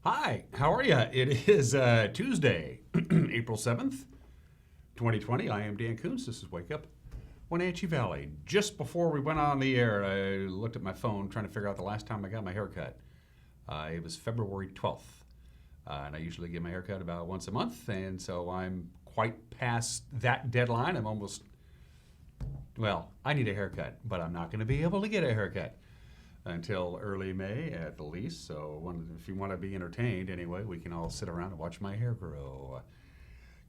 Hi, how are you? It is Tuesday, April 7th, 2020. I am Dan Kuntz. This is Wake Up Wenatchee Valley. Just before we went on the air, I looked at my phone trying to figure out the last time I got my hair cut. It was February 12th. And I usually get my hair cut about once a month, and so I'm quite past that deadline. I need a haircut, but I'm not going to be able to get a haircut until early May at the least. So if you want to be entertained anyway, we can all sit around and watch my hair grow.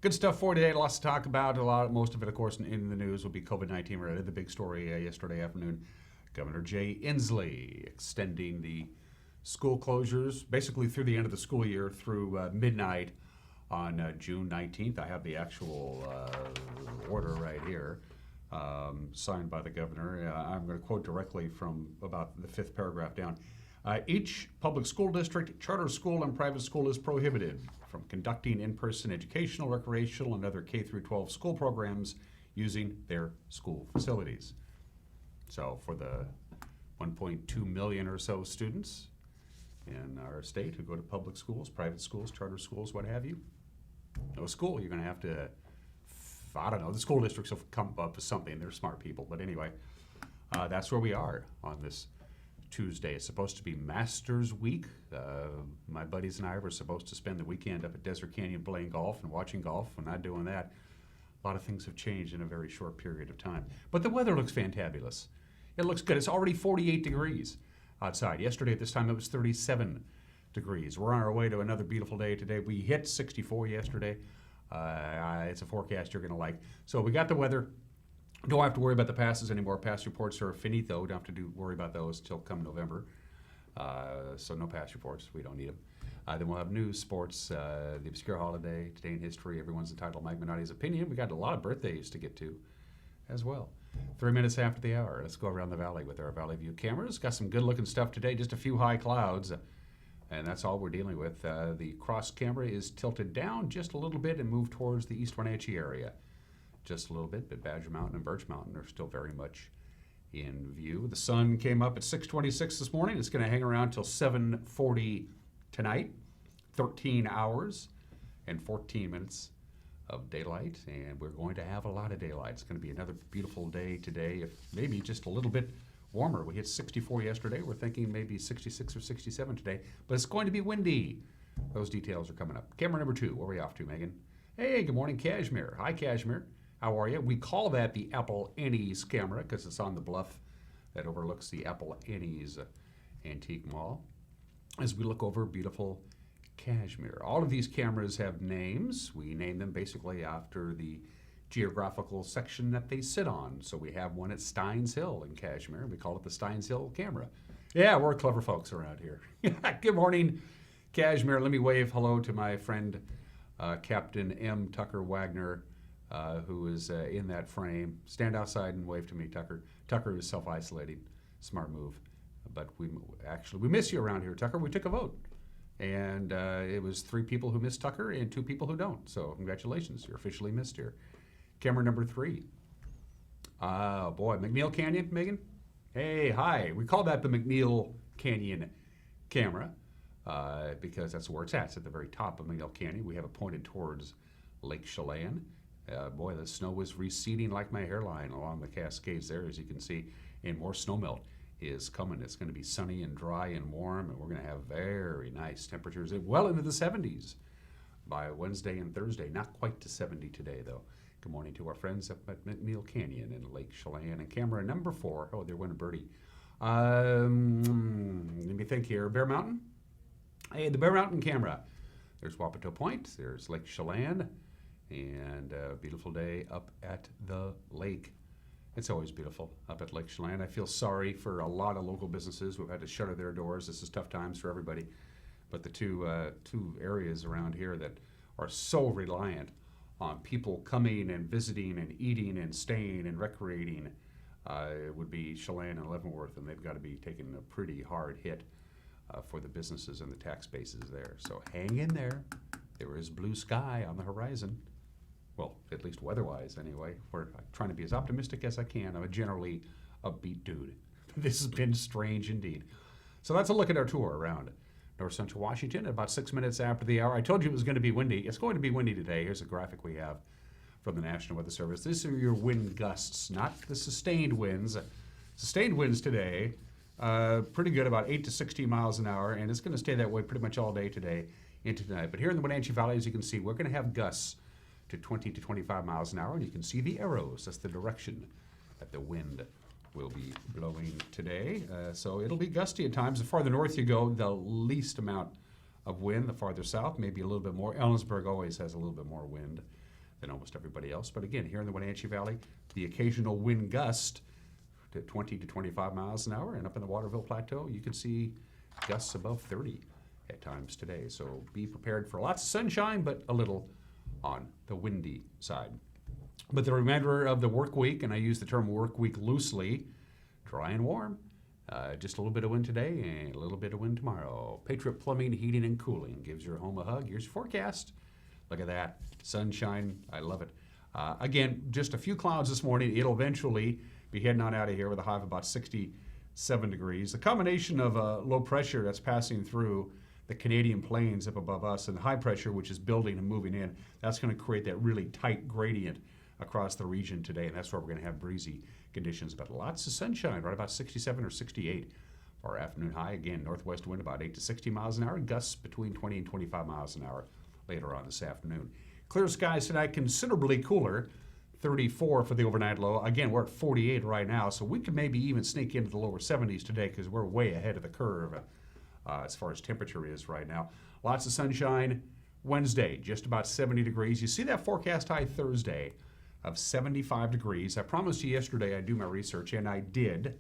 Good stuff for today. Lots to talk about. Most of it, of course, in the news will be COVID-19 related. The big story yesterday afternoon, Governor Jay Inslee extending the school closures basically through the end of the school year through midnight on June 19th. I have the actual order right here. Signed by the governor. I'm going to quote directly from about the fifth paragraph down. Each public school district, charter school, and private school is prohibited from conducting in-person educational, recreational, and other K through 12 school programs using their school facilities. So for the 1.2 million or so students in our state who go to public schools, private schools, charter schools, what have you, no school. You're going to have to, I don't know, the school districts will come up with something. They're smart people. But anyway, that's where we are on this Tuesday. It's supposed to be Masters Week. My buddies and I were supposed to spend the weekend up at Desert Canyon playing golf and watching golf. We're not doing that. A lot of things have changed in a very short period of time. But the weather looks fantabulous. It looks good. It's already 48 degrees outside. Yesterday at this time it was 37 degrees. We're on our way to another beautiful day today. We hit 64 yesterday. It's a forecast you're going to like. So we got the weather. Don't have to worry about the passes anymore. Pass reports are finito. Don't have to worry about those till come November. So no pass reports. We don't need them. Then we'll have news, sports, the obscure holiday, today in history. Everyone's entitled to Mike Minotti's opinion. We got a lot of birthdays to get to as well. 3 minutes after the hour. Let's go around the valley with our Valley View cameras. Got some good looking stuff today. Just a few high clouds. And that's all we're dealing with. The cross camera is tilted down just a little bit and moved towards the East Wenatchee area. Just a little bit, but Badger Mountain and Birch Mountain are still very much in view. The sun came up at 6:26 this morning. It's going to hang around till 7:40 tonight. 13 hours and 14 minutes of daylight, and we're going to have a lot of daylight. It's going to be another beautiful day today, if maybe just a little bit warmer. We hit 64 yesterday. We're thinking maybe 66 or 67 today, but it's going to be windy. Those details are coming up. Camera number 2, where are we off to, Megan? Hey, good morning, Cashmere. Hi, Cashmere. How are you? We call that the Apple Annie's camera because it's on the bluff that overlooks the Apple Annie's Antique Mall. As we look over beautiful Cashmere. All of these cameras have names. We name them basically after the geographical section that they sit on. So we have one at Steins Hill in Cashmere. We call it the Steins Hill camera. Yeah, we're clever folks around here. Good morning, Cashmere. Let me wave hello to my friend Captain M. Tucker Wagner, who is in that frame. Stand outside and wave to me, Tucker. Tucker is self-isolating. Smart move. But we miss you around here, Tucker. We took a vote. And it was 3 people who missed Tucker and 2 people who don't. So congratulations, you're officially missed here. Camera number 3. Boy, McNeil Canyon, Megan? Hey, hi. We call that the McNeil Canyon camera because that's where it's at. It's at the very top of McNeil Canyon. We have it pointed towards Lake Chelan. Boy, the snow was receding like my hairline along the Cascades there, as you can see, and more snowmelt is coming. It's going to be sunny and dry and warm, and we're going to have very nice temperatures well into the 70s by Wednesday and Thursday. Not quite to 70 today, though. Good morning to our friends up at McNeil Canyon and Lake Chelan. And camera number 4. Oh, there went a birdie. Let me think here. Bear Mountain? Hey, the Bear Mountain camera. There's Wapato Point. There's Lake Chelan. And a beautiful day up at the lake. It's always beautiful up at Lake Chelan. I feel sorry for a lot of local businesses who have had to shutter their doors. This is tough times for everybody. But the two areas around here that are so reliant on people coming and visiting and eating and staying and recreating would be Chelan and Leavenworth, and they've got to be taking a pretty hard hit for the businesses and the tax bases there. So hang in there. There is blue sky on the horizon. Well, at least weather-wise anyway. We're trying to be as optimistic as I can. I'm a generally upbeat dude. This has been strange indeed. So that's a look at our tour around North Central Washington at about 6 minutes after the hour. I told you it was going to be windy. It's going to be windy today. Here's a graphic we have from the National Weather Service. These are your wind gusts, not the sustained winds. Sustained winds today, pretty good, about 8 to 16 miles an hour, and it's going to stay that way pretty much all day today into tonight. But here in the Wenatchee Valley, as you can see, we're going to have gusts to 20 to 25 miles an hour, and you can see the arrows. That's the direction that the wind will be blowing today. So it'll be gusty at times. The farther north you go, the least amount of wind. The farther south, maybe a little bit more. Ellensburg always has a little bit more wind than almost everybody else. But again, here in the Wenatchee Valley, the occasional wind gust to 20 to 25 miles an hour. And up in the Waterville Plateau, you can see gusts above 30 at times today. So be prepared for lots of sunshine, but a little on the windy side. But the remainder of the work week, and I use the term work week loosely, dry and warm. Just a little bit of wind today and a little bit of wind tomorrow. Patriot Plumbing, Heating, and Cooling gives your home a hug. Here's your forecast. Look at that. Sunshine. I love it. Again, just a few clouds this morning. It'll eventually be heading on out of here with a high of about 67 degrees. The combination of low pressure that's passing through the Canadian plains up above us and the high pressure, which is building and moving in, that's going to create that really tight gradient across the region today, and that's where we're going to have breezy conditions, but lots of sunshine, right about 67 or 68 for our afternoon high. Again, northwest wind about 8 to 60 miles an hour, and gusts between 20 and 25 miles an hour later on this afternoon. Clear skies tonight, considerably cooler, 34 for the overnight low. Again, we're at 48 right now, so we could maybe even sneak into the lower 70s today because we're way ahead of the curve as far as temperature is right now. Lots of sunshine. Wednesday, just about 70 degrees. You see that forecast high Thursday of 75 degrees. I promised you yesterday I'd do my research, and I did.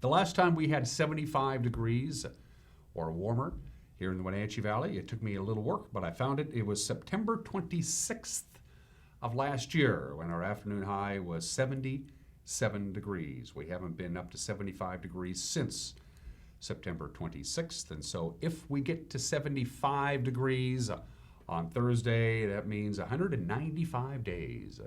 The last time we had 75 degrees or warmer here in the Wenatchee Valley, it took me a little work, but I found it. It was September 26th of last year when our afternoon high was 77 degrees. We haven't been up to 75 degrees since September 26th, and so if we get to 75 degrees on Thursday, that means 195 days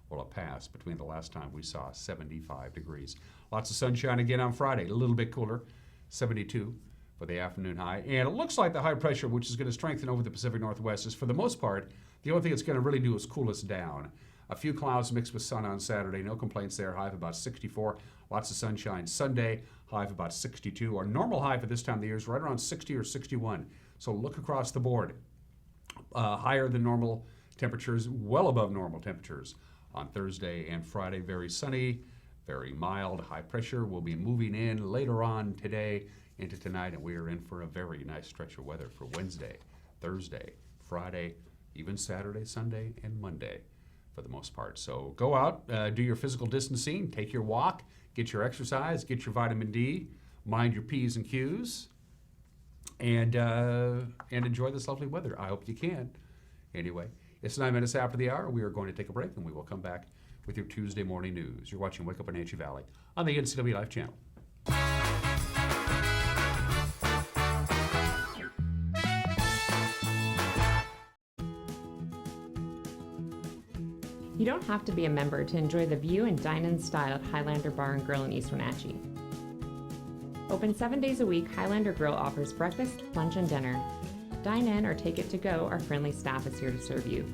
will have passed between the last time we saw 75 degrees. Lots of sunshine again on Friday, a little bit cooler, 72 for the afternoon high. And it looks like the high pressure, which is going to strengthen over the Pacific Northwest, is for the most part, the only thing it's going to really do is cool us down. A few clouds mixed with sun on Saturday, no complaints there, high of about 64. Lots of sunshine Sunday, high of about 62. Our normal high for this time of the year is right around 60 or 61. So look across the board. Higher than normal temperatures, well above normal temperatures on Thursday and Friday. Very sunny, very mild. High pressure will be moving in later on today into tonight, and we are in for a very nice stretch of weather for Wednesday, Thursday, Friday, even Saturday, Sunday, and Monday for the most part. So go out, do your physical distancing, take your walk, get your exercise, get your vitamin D, mind your P's and Q's, and enjoy this lovely weather. I hope you can. Anyway, it's 9 minutes after the hour. We are going to take a break, and we will come back with your Tuesday morning news. You're watching Wake Up Wenatchee Valley on the NCW Life channel. You don't have to be a member to enjoy the view and dine in style at Highlander Bar and Grill in East Wenatchee. Open 7 days a week, Highlander Grill offers breakfast, lunch, and dinner. Dine in or take it to go, our friendly staff is here to serve you.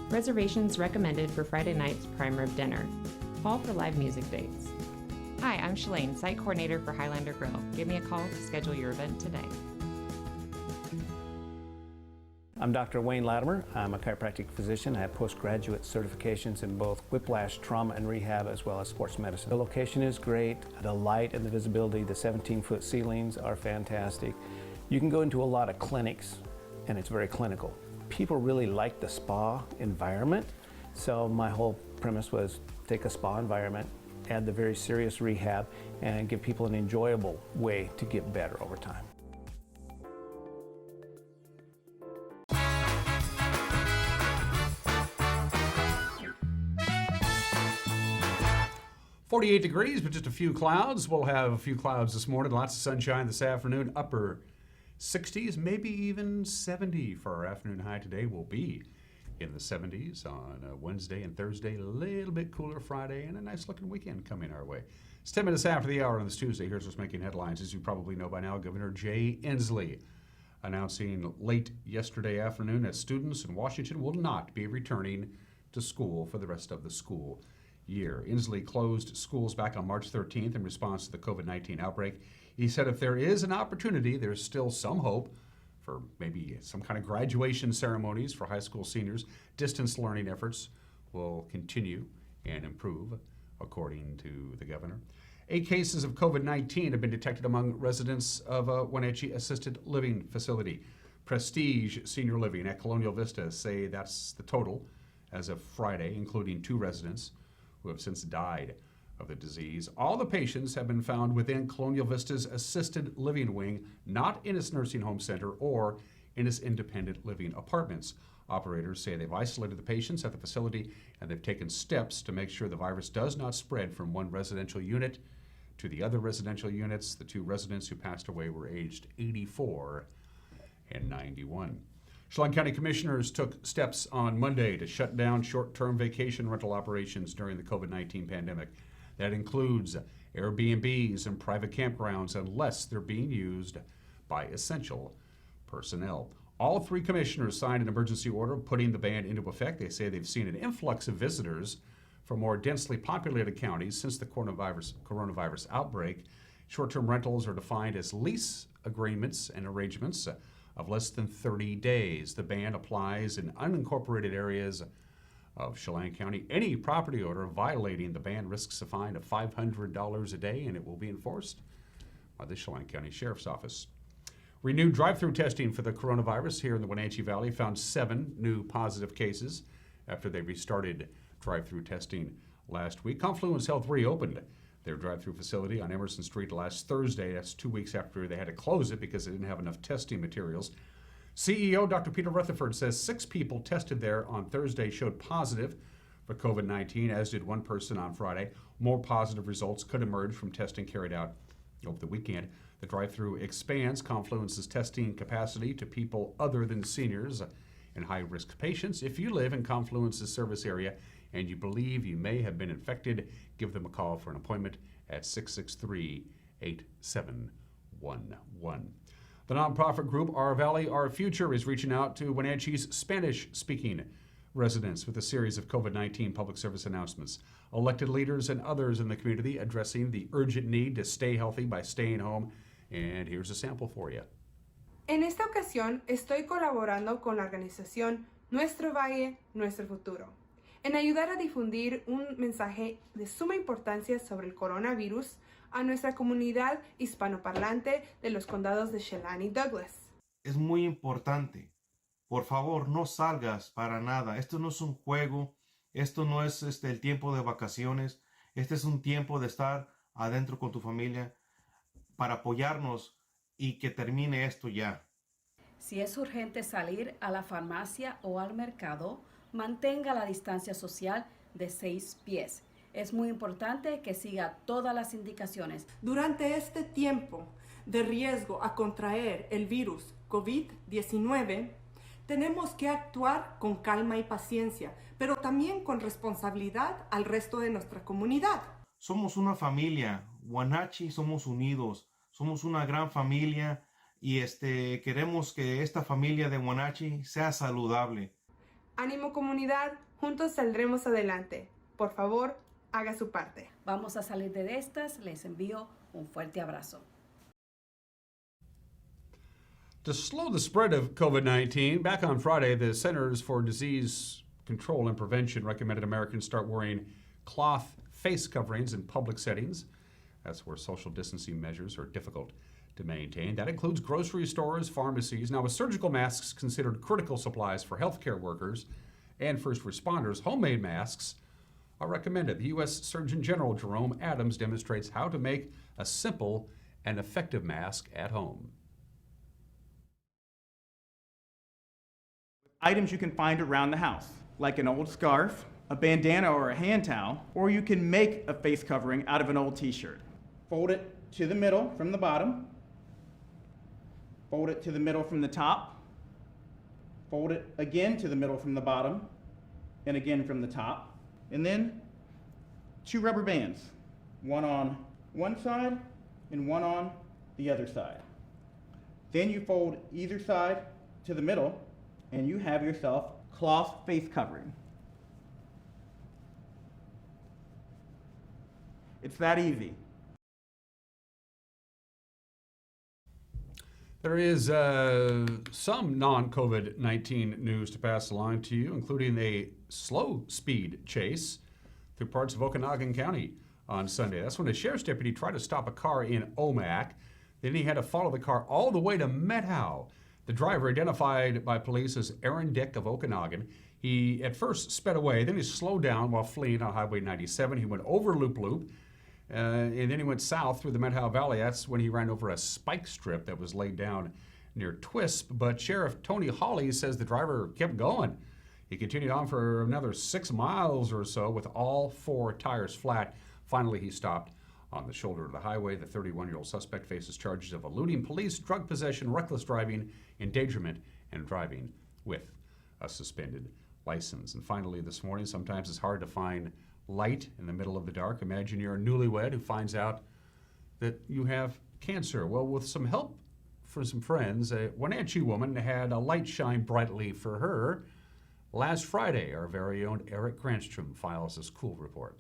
Reservations recommended for Friday night's prime rib dinner. Call for live music dates. Hi, I'm Shalane, site coordinator for Highlander Grill. Give me a call to schedule your event today. I'm Dr. Wayne Latimer. I'm a chiropractic physician. I have postgraduate certifications in both whiplash, trauma, and rehab, as well as sports medicine. The location is great. The light and the visibility, the 17-foot ceilings are fantastic. You can go into a lot of clinics, and it's very clinical. People really like the spa environment, so my whole premise was take a spa environment, add the very serious rehab, and give people an enjoyable way to get better over time. 48 degrees, but just a few clouds. We'll have a few clouds this morning, lots of sunshine this afternoon, upper 60s, maybe even 70 for our afternoon high today. We'll be in the 70s on Wednesday and Thursday, a little bit cooler Friday, and a nice looking weekend coming our way. It's 10 minutes after the hour on this Tuesday. Here's what's making headlines. As you probably know by now, Governor Jay Inslee announcing late yesterday afternoon that students in Washington will not be returning to school for the rest of the school year. Inslee closed schools back on March 13th in response to the COVID-19 outbreak. He said if there is an opportunity, there's still some hope for maybe some kind of graduation ceremonies for high school seniors. Distance learning efforts will continue and improve, according to the governor. 8 cases of COVID-19 have been detected among residents of a Wenatchee assisted living facility. Prestige Senior Living at Colonial Vista say that's the total as of Friday, including 2 residents who have since died of the disease. All the patients have been found within Colonial Vista's assisted living wing, not in its nursing home center or in its independent living apartments. Operators say they've isolated the patients at the facility and they've taken steps to make sure the virus does not spread from one residential unit to the other residential units. The 2 residents who passed away were aged 84 and 91. Chelan County Commissioners took steps on Monday to shut down short-term vacation rental operations during the COVID-19 pandemic. That includes Airbnbs and private campgrounds unless they're being used by essential personnel. All 3 commissioners signed an emergency order putting the ban into effect. They say they've seen an influx of visitors from more densely populated counties since the coronavirus outbreak. Short-term rentals are defined as lease agreements and arrangements of less than 30 days. The ban applies in unincorporated areas of Chelan County. Any property owner violating the ban risks a fine of $500 a day, and it will be enforced by the Chelan County Sheriff's Office. Renewed drive-through testing for the coronavirus here in the Wenatchee Valley found 7 new positive cases after they restarted drive-through testing last week. Confluence Health reopened their drive-through facility on Emerson Street last Thursday. That's 2 weeks after they had to close it because they didn't have enough testing materials. CEO Dr. Peter Rutherford says 6 people tested there on Thursday showed positive for COVID-19, as did 1 person on Friday. More positive results could emerge from testing carried out over the weekend. The drive-through expands Confluence's testing capacity to people other than seniors and high-risk patients. If you live in Confluence's service area and you believe you may have been infected, give them a call for an appointment at 663-8711. The nonprofit group Our Valley, Our Future is reaching out to Wenatchee's Spanish-speaking residents with a series of COVID-19 public service announcements. Elected leaders and others in the community addressing the urgent need to stay healthy by staying home. And here's a sample for you. En esta ocasión estoy colaborando con la organización Nuestro Valle, Nuestro Futuro, en ayudar a difundir un mensaje de suma importancia sobre el coronavirus a nuestra comunidad hispanoparlante de los condados de Chelan y Douglas. Es muy importante. Por favor, no salgas para nada. Esto no es un juego. Esto no es el tiempo de vacaciones. Este es un tiempo de estar adentro con tu familia para apoyarnos y que termine esto ya. Si es urgente salir a la farmacia o al mercado, mantenga la distancia social de 6 pies. Es muy importante que siga todas las indicaciones. Durante este tiempo de riesgo a contraer el virus COVID-19, tenemos que actuar con calma y paciencia, pero también con responsabilidad al resto de nuestra comunidad. Somos una familia. Wenatchee somos unidos. Somos una gran familia y queremos que esta familia de Wenatchee sea saludable. Ánimo comunidad, juntos saldremos adelante. Por favor, haga su parte. Vamos a salir de estas. Les envío un fuerte abrazo. To slow the spread of COVID-19, back on Friday, the Centers for Disease Control and Prevention recommended Americans start wearing cloth face coverings in public settings. That's where social distancing measures are difficult to maintain. That includes grocery stores, pharmacies. Now, with surgical masks considered critical supplies for healthcare workers and first responders, homemade masks are recommended. The U.S. Surgeon General Jerome Adams demonstrates how to make a simple and effective mask at home. Items you can find around the house, like an old scarf, a bandana or a hand towel, or you can make a face covering out of an old t-shirt. Fold it to the middle from the bottom, fold it to the middle from the top, fold it again to the middle from the bottom, and again from the top, and then 2 rubber bands, one on one side and one on the other side. Then you fold either side to the middle and you have yourself cloth face covering. It's that easy. There is some non-COVID-19 news to pass along to you, including a slow speed chase through parts of Okanagan County on Sunday. That's when a sheriff's deputy tried to stop a car in Omak. Then he had to follow the car all the way to Methow. The driver, identified by police as Aaron Dick of Okanagan, he at first sped away, then he slowed down while fleeing on Highway 97. He went over Loop Loop, and then he went south through the Methow Valley. That's when he ran over a spike strip that was laid down near Twisp. But Sheriff Tony Hawley says the driver kept going. He continued on for another 6 miles or so with all 4 tires flat. Finally, he stopped on the shoulder of the highway. The 31-year-old suspect faces charges of eluding police, drug possession, reckless driving, endangerment, and driving with a suspended license. And finally, this morning, sometimes it's hard to find light in the middle of the dark. Imagine you're a newlywed who finds out that you have cancer. Well, with some help from some friends, a Wenatchee woman had a light shine brightly for her. Last Friday, our very own Eric Granstrom files this cool report.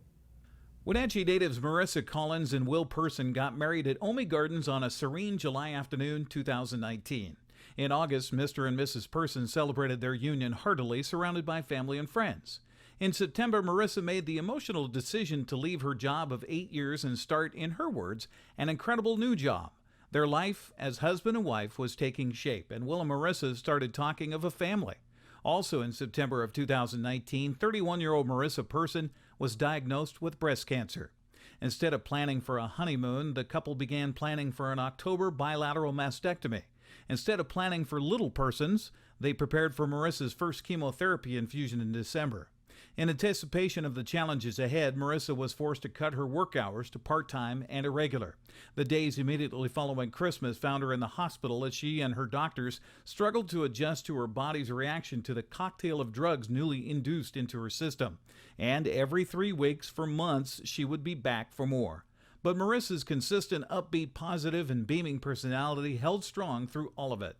Wenatchee natives Marissa Collins and Will Person got married at Omi Gardens on a serene July afternoon 2019. In August, Mr. and Mrs. Person celebrated their union heartily, surrounded by family and friends. In September, Marissa made the emotional decision to leave her job of 8 years and start, in her words, an incredible new job. Their life as husband and wife was taking shape, and Will and Marissa started talking of a family. Also in September of 2019, 31-year-old Marissa Person was diagnosed with breast cancer. Instead of planning for a honeymoon, the couple began planning for an October bilateral mastectomy. Instead of planning for little persons, they prepared for Marissa's first chemotherapy infusion in December. In anticipation of the challenges ahead, Marissa was forced to cut her work hours to part-time and irregular. The days immediately following Christmas found her in the hospital as she and her doctors struggled to adjust to her body's reaction to the cocktail of drugs newly induced into her system. And every 3 weeks for months, she would be back for more. But Marissa's consistent, upbeat, positive, and beaming personality held strong through all of it.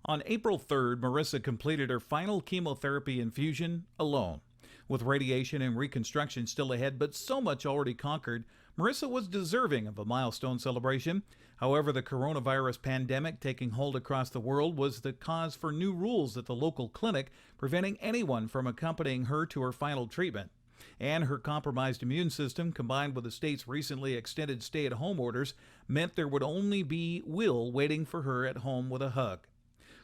On April 3rd, Marissa completed her final chemotherapy infusion alone. With radiation and reconstruction still ahead, but so much already conquered, Marissa was deserving of a milestone celebration. However, the coronavirus pandemic taking hold across the world was the cause for new rules at the local clinic, preventing anyone from accompanying her to her final treatment. And her compromised immune system, combined with the state's recently extended stay-at-home orders, meant there would only be Will waiting for her at home with a hug.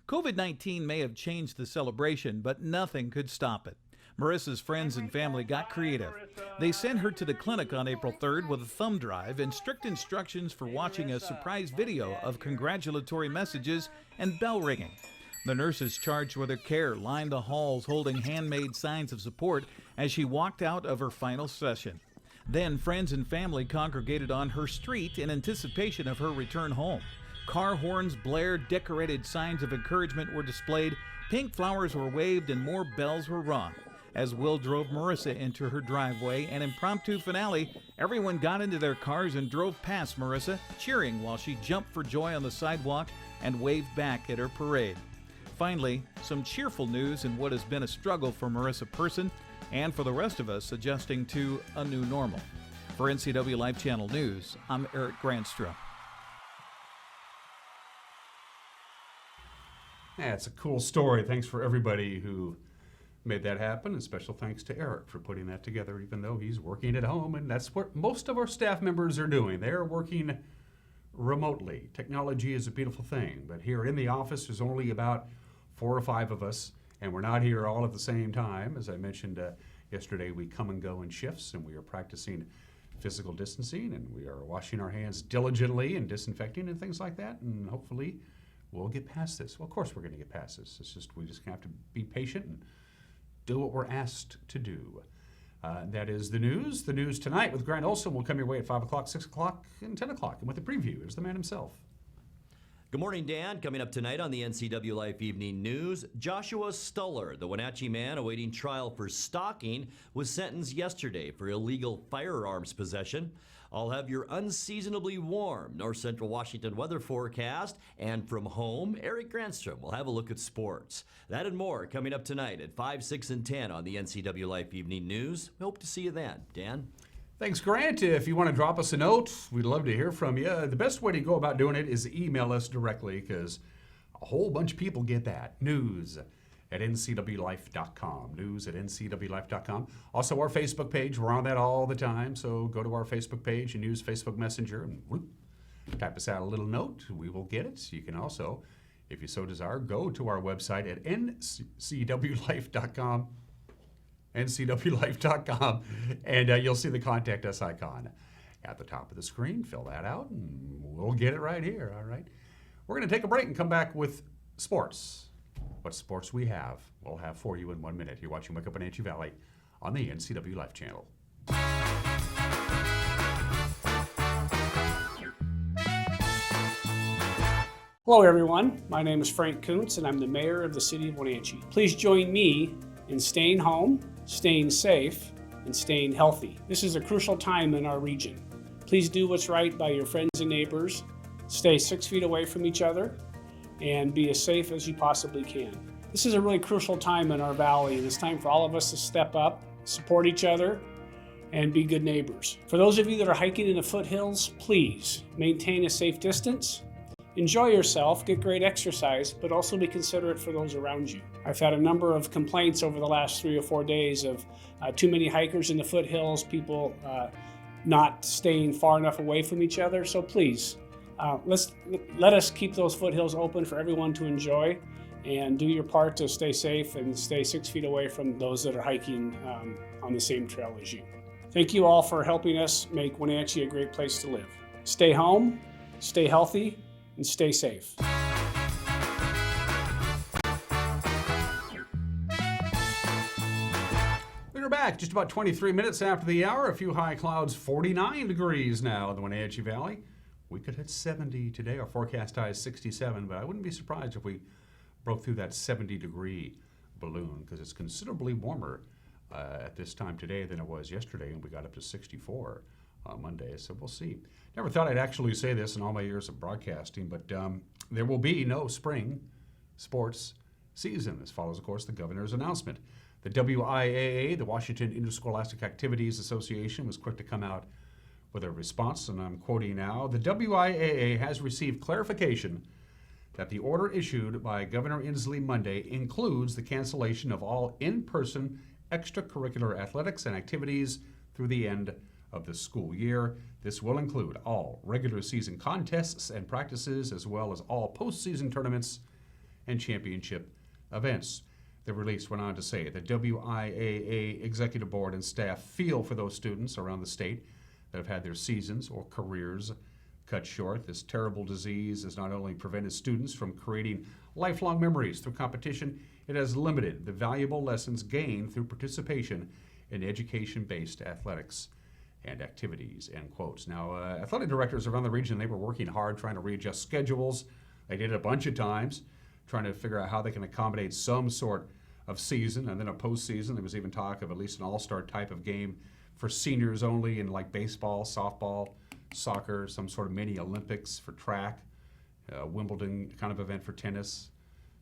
COVID-19 may have changed the celebration, but nothing could stop it. Marissa's friends and family got creative. They sent her to the clinic on April 3rd with a thumb drive and strict instructions for watching a surprise video of congratulatory messages and bell ringing. The nurses charged with her care lined the halls holding handmade signs of support as she walked out of her final session. Then friends and family congregated on her street in anticipation of her return home. Car horns blared, decorated signs of encouragement were displayed, pink flowers were waved, and more bells were rung. As Will drove Marissa into her driveway, an impromptu finale, everyone got into their cars and drove past Marissa, cheering while she jumped for joy on the sidewalk and waved back at her parade. Finally, some cheerful news in what has been a struggle for Marissa Person and for the rest of us adjusting to a new normal. For NCW Live Channel News, I'm Eric Granstrom. Yeah, it's a cool story. Thanks for everybody who made that happen, and special thanks to Eric for putting that together, even though he's working at home, and that's what most of our staff members are doing. They're working remotely. Technology is a beautiful thing, but here in the office, there's only about 4 or 5 of us, and we're not here all at the same time. As I mentioned yesterday, we come and go in shifts, and we are practicing physical distancing, and we are washing our hands diligently and disinfecting and things like that, and hopefully we'll get past this. Well, of course we're going to get past this. It's just we just have to be patient and do what we're asked to do. That is the news. The news tonight with Grant Olson will come your way at 5 o'clock, 6 o'clock, and 10 o'clock. And with the preview is the man himself. Good morning, Dan. Coming up tonight on the NCW Life Evening News, Joshua Stuller, the Wenatchee man awaiting trial for stalking, was sentenced yesterday for illegal firearms possession. I'll have your unseasonably warm North Central Washington weather forecast. And from home, Eric Granstrom will have a look at sports. That and more coming up tonight at 5, 6, and 10 on the NCW Life Evening News. We hope to see you then. Dan? Thanks, Grant. If you want to drop us a note, we'd love to hear from you. The best way to go about doing it is email us directly, because a whole bunch of people get that. News@ncwlife.com. News@ncwlife.com. Also, our Facebook page. We're on that all the time, so go to our Facebook page and use Facebook Messenger and whoop, type us out a little note. We will get it. You can also, if you so desire, go to our website at ncwlife.com. ncwlife.com, and you'll see the contact us icon at the top of the screen. Fill that out, and we'll get it right here, all right? We're going to take a break and come back with sports. What sports we have, we'll have for you in 1 minute. You're watching Wake Up Wenatchee Valley on the NCW Life channel. Hello everyone, my name is Frank Kuntz and I'm the mayor of the city of Wenatchee. Please join me in staying home, staying safe, and staying healthy. This is a crucial time in our region. Please do what's right by your friends and neighbors, stay 6 feet away from each other, and be as safe as you possibly can. This is a really crucial time in our valley, and it's time for all of us to step up, support each other, and be good neighbors. For those of you that are hiking in the foothills, please maintain a safe distance. Enjoy yourself, get great exercise, but also be considerate for those around you. I've had a number of complaints over the last 3 or 4 days of too many hikers in the foothills, people not staying far enough away from each other. So please, let us keep those foothills open for everyone to enjoy, and do your part to stay safe and stay 6 feet away from those that are hiking on the same trail as you. Thank you all for helping us make Wenatchee a great place to live. Stay home, stay healthy, and stay safe. We're back just about 23 minutes after the hour. A few high clouds, 49 degrees now in the Wenatchee Valley. We could hit 70 today. Our forecast high is 67, but I wouldn't be surprised if we broke through that 70-degree balloon, because it's considerably warmer at this time today than it was yesterday, and we got up to 64 on Monday, so we'll see. Never thought I'd actually say this in all my years of broadcasting, but there will be no spring sports season. This follows, of course, the governor's announcement. The WIAA, the Washington Interscholastic Activities Association, was quick to come out with a response, and I'm quoting now. The WIAA has received clarification that the order issued by Governor Inslee Monday includes the cancellation of all in-person extracurricular athletics and activities through the end of the school year. This will include all regular season contests and practices, as well as all postseason tournaments and championship events. The release went on to say the WIAA Executive Board and staff feel for those students around the state that have had their seasons or careers cut short. This terrible disease has not only prevented students from creating lifelong memories through competition, it has limited the valuable lessons gained through participation in education-based athletics and activities, end quotes. Now, athletic directors around the region, they were working hard trying to readjust schedules. They did it a bunch of times, trying to figure out how they can accommodate some sort of season and then a postseason. There was even talk of at least an all-star type of game for seniors only in like baseball, softball, soccer, some sort of mini Olympics for track, Wimbledon kind of event for tennis.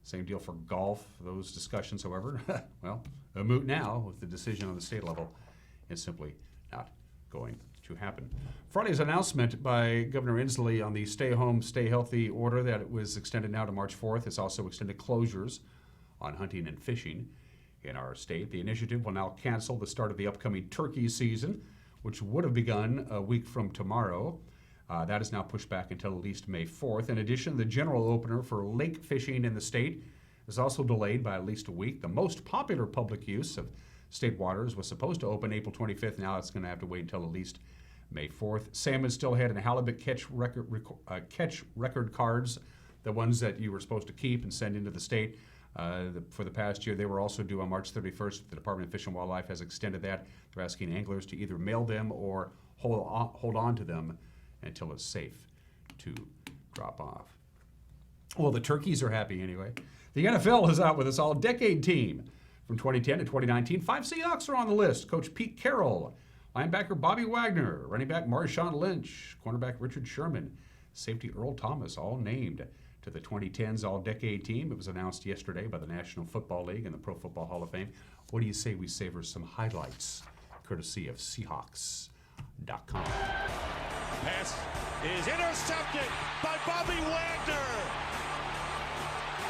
Same deal for golf. Those discussions, however, well, a moot now with the decision on the state level. It's simply not going to happen. Friday's announcement by Governor Inslee on the stay home, stay healthy order that it was extended now to March 4th. It's also extended closures on hunting and fishing in our state. The initiative will now cancel the start of the upcoming turkey season, which would have begun a week from tomorrow. That is now pushed back until at least May 4th. In addition, the general opener for lake fishing in the state is also delayed by at least a week. The most popular public use of state waters was supposed to open April 25th. Now it's going to have to wait until at least May 4th. Salmon, steelhead, and halibut catch record cards, the ones that you were supposed to keep and send into the state. For the past year, they were also due on March 31st. The Department of Fish and Wildlife has extended that. They're asking anglers to either mail them or hold on to them until it's safe to drop off. Well, the turkeys are happy anyway. The NFL is out with its all-decade team. From 2010 to 2019, 5 Seahawks are on the list. Coach Pete Carroll Linebacker Bobby Wagner, running back Marshawn Lynch, cornerback Richard Sherman, safety Earl Thomas, all named to the 2010s All-Decade Team. It was announced yesterday by the National Football League and the Pro Football Hall of Fame. What do you say we savor some highlights, courtesy of Seahawks.com. Pass is intercepted by Bobby Wagner.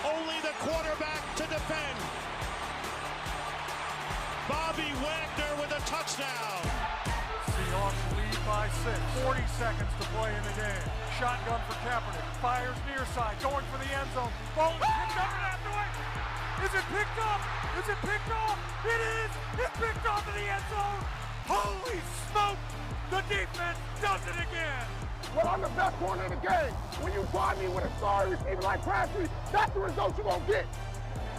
Only the quarterback to defend. Bobby Wagner with a touchdown. Seahawks lead by 6. 40 seconds to play in the game. Shotgun for Kaepernick. Fires near side. Going for the end zone. Ball is picked up and after it. Is it picked up? Is it picked off? It is. It's picked off in the end zone. Holy smoke! The defense does it again. Well, I'm the best corner in the game. When you guard me with a star receiver like Crabtree, that's the result you're going to get.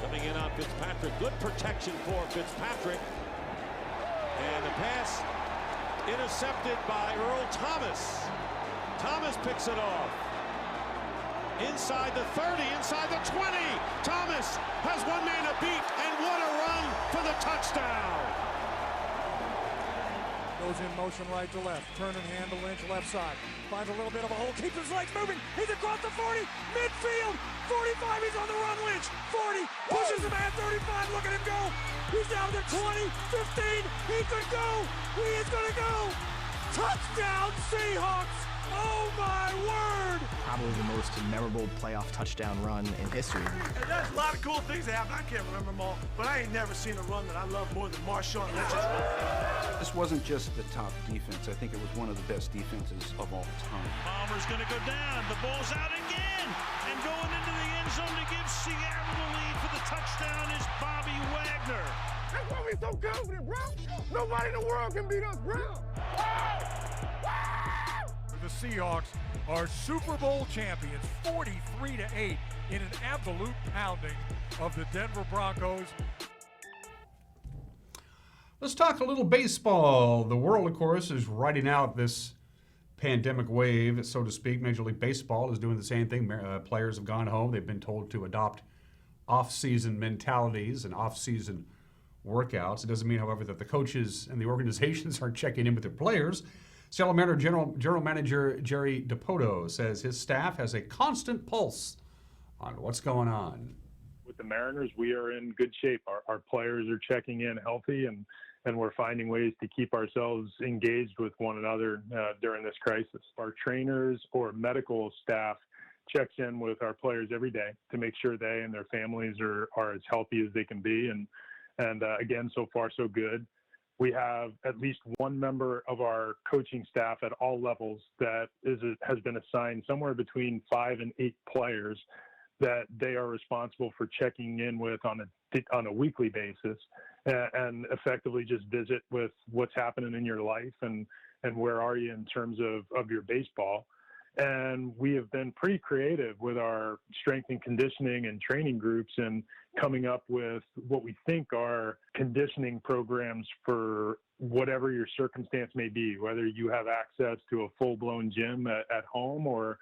Coming in on Fitzpatrick. Good protection for Fitzpatrick. And the pass intercepted by Earl Thomas. Thomas picks it off. Inside the 30, inside the 20. Thomas has one man to beat, and what a run for the touchdown. Goes in motion right to left. Turn and hand to Lynch, left side. Finds a little bit of a hole, keeps his legs moving. He's across the 40, midfield. 45, he's on the run, Lynch. 40, pushes him at 35, look at him go. He's down to 20, 15, he could go. He is gonna go. Touchdown, Seahawks. Oh my word. Probably the most memorable playoff touchdown run in history. And there's a lot of cool things that happened. I can't remember them all, but I ain't never seen a run that I love more than Marshawn Lynch's run. This wasn't just the top defense. I think it was one of the best defenses of all time. Palmer's going to go down. The ball's out again. And going into the end zone to give Seattle the lead for the touchdown is Bobby Wagner. That's why we're so confident, bro. Nobody in the world can beat us, bro. The Seahawks are Super Bowl champions, 43-8 in an absolute pounding of the Denver Broncos. Let's talk a little baseball. The world, of course, is riding out this pandemic wave, so to speak. Major League Baseball is doing the same thing. Players have gone home. They've been told to adopt off-season mentalities and off-season workouts. It doesn't mean, however, that the coaches and the organizations aren't checking in with their players. Salamander General Manager Jerry DePoto says his staff has a constant pulse on what's going on. With the Mariners, we are in good shape. Our players are checking in healthy, and we're finding ways to keep ourselves engaged with one another during this crisis. Our trainers or medical staff checks in with our players every day to make sure they and their families are as healthy as they can be. And again, so far so good. We have at least one member of our coaching staff at all levels that has been assigned somewhere between 5 and 8 players that they are responsible for checking in with on a weekly basis, and effectively just visit with what's happening in your life and where are you in terms of your baseball. And we have been pretty creative with our strength and conditioning and training groups and coming up with what we think are conditioning programs for whatever your circumstance may be, whether you have access to a full-blown gym at home or,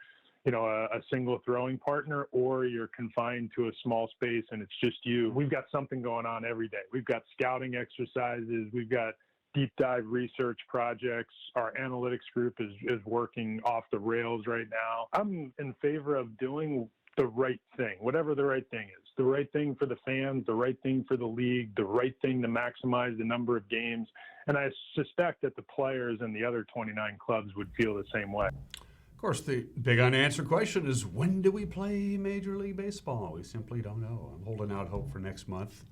you know, a single throwing partner, or you're confined to a small space and it's just you. We've got something going on every day. We've got scouting exercises. We've got deep dive research projects. Our analytics group is working off the rails right now. I'm in favor of doing the right thing, whatever the right thing is. The right thing for the fans, the right thing for the league, the right thing to maximize the number of games. And I suspect that the players and the other 29 clubs would feel the same way. Of course, the big unanswered question is, when do we play Major League Baseball? We simply don't know. I'm holding out hope for next month.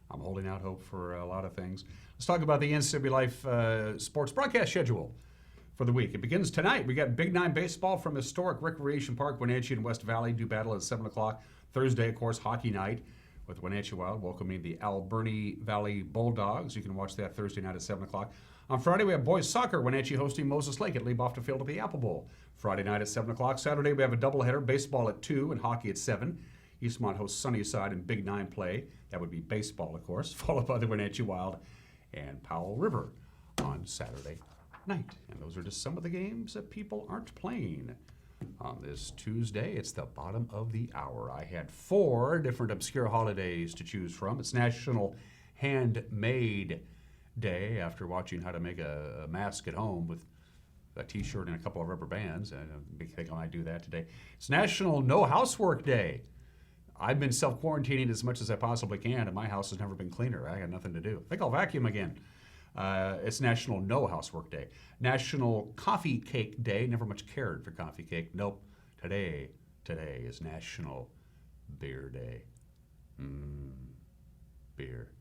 I'm holding out hope for a lot of things. Let's talk about the NCW Life sports broadcast schedule for the week. It begins tonight. We got Big 9 baseball from historic Recreation Park, Wenatchee and West Valley. Do battle at 7 o'clock. Thursday, of course, hockey night with Wenatchee Wild welcoming the Alberni Valley Bulldogs. You can watch that Thursday night at 7 o'clock. On Friday, we have boys soccer. Wenatchee hosting Moses Lake at Leibofter Field at the Apple Bowl. Friday night at 7 o'clock. Saturday, we have a doubleheader, baseball at 2 and hockey at 7. Eastmont hosts Sunnyside in Big 9 play. That would be baseball, of course, followed by the Wenatchee Wild and Powell River on Saturday night. And those are just some of the games that people aren't playing on this Tuesday. It's the bottom of the hour. I had 4 different obscure holidays to choose from. It's National Handmade Day after watching how to make a mask at home with a T-shirt and a couple of rubber bands. I think I might do that today. It's National No Housework Day. I've been self-quarantining as much as I possibly can, and my house has never been cleaner. I got nothing to do. I think I'll vacuum again. It's National No Housework Day. National Coffee Cake Day. Never much cared for coffee cake. Nope. Today is National Beer Day. Beer.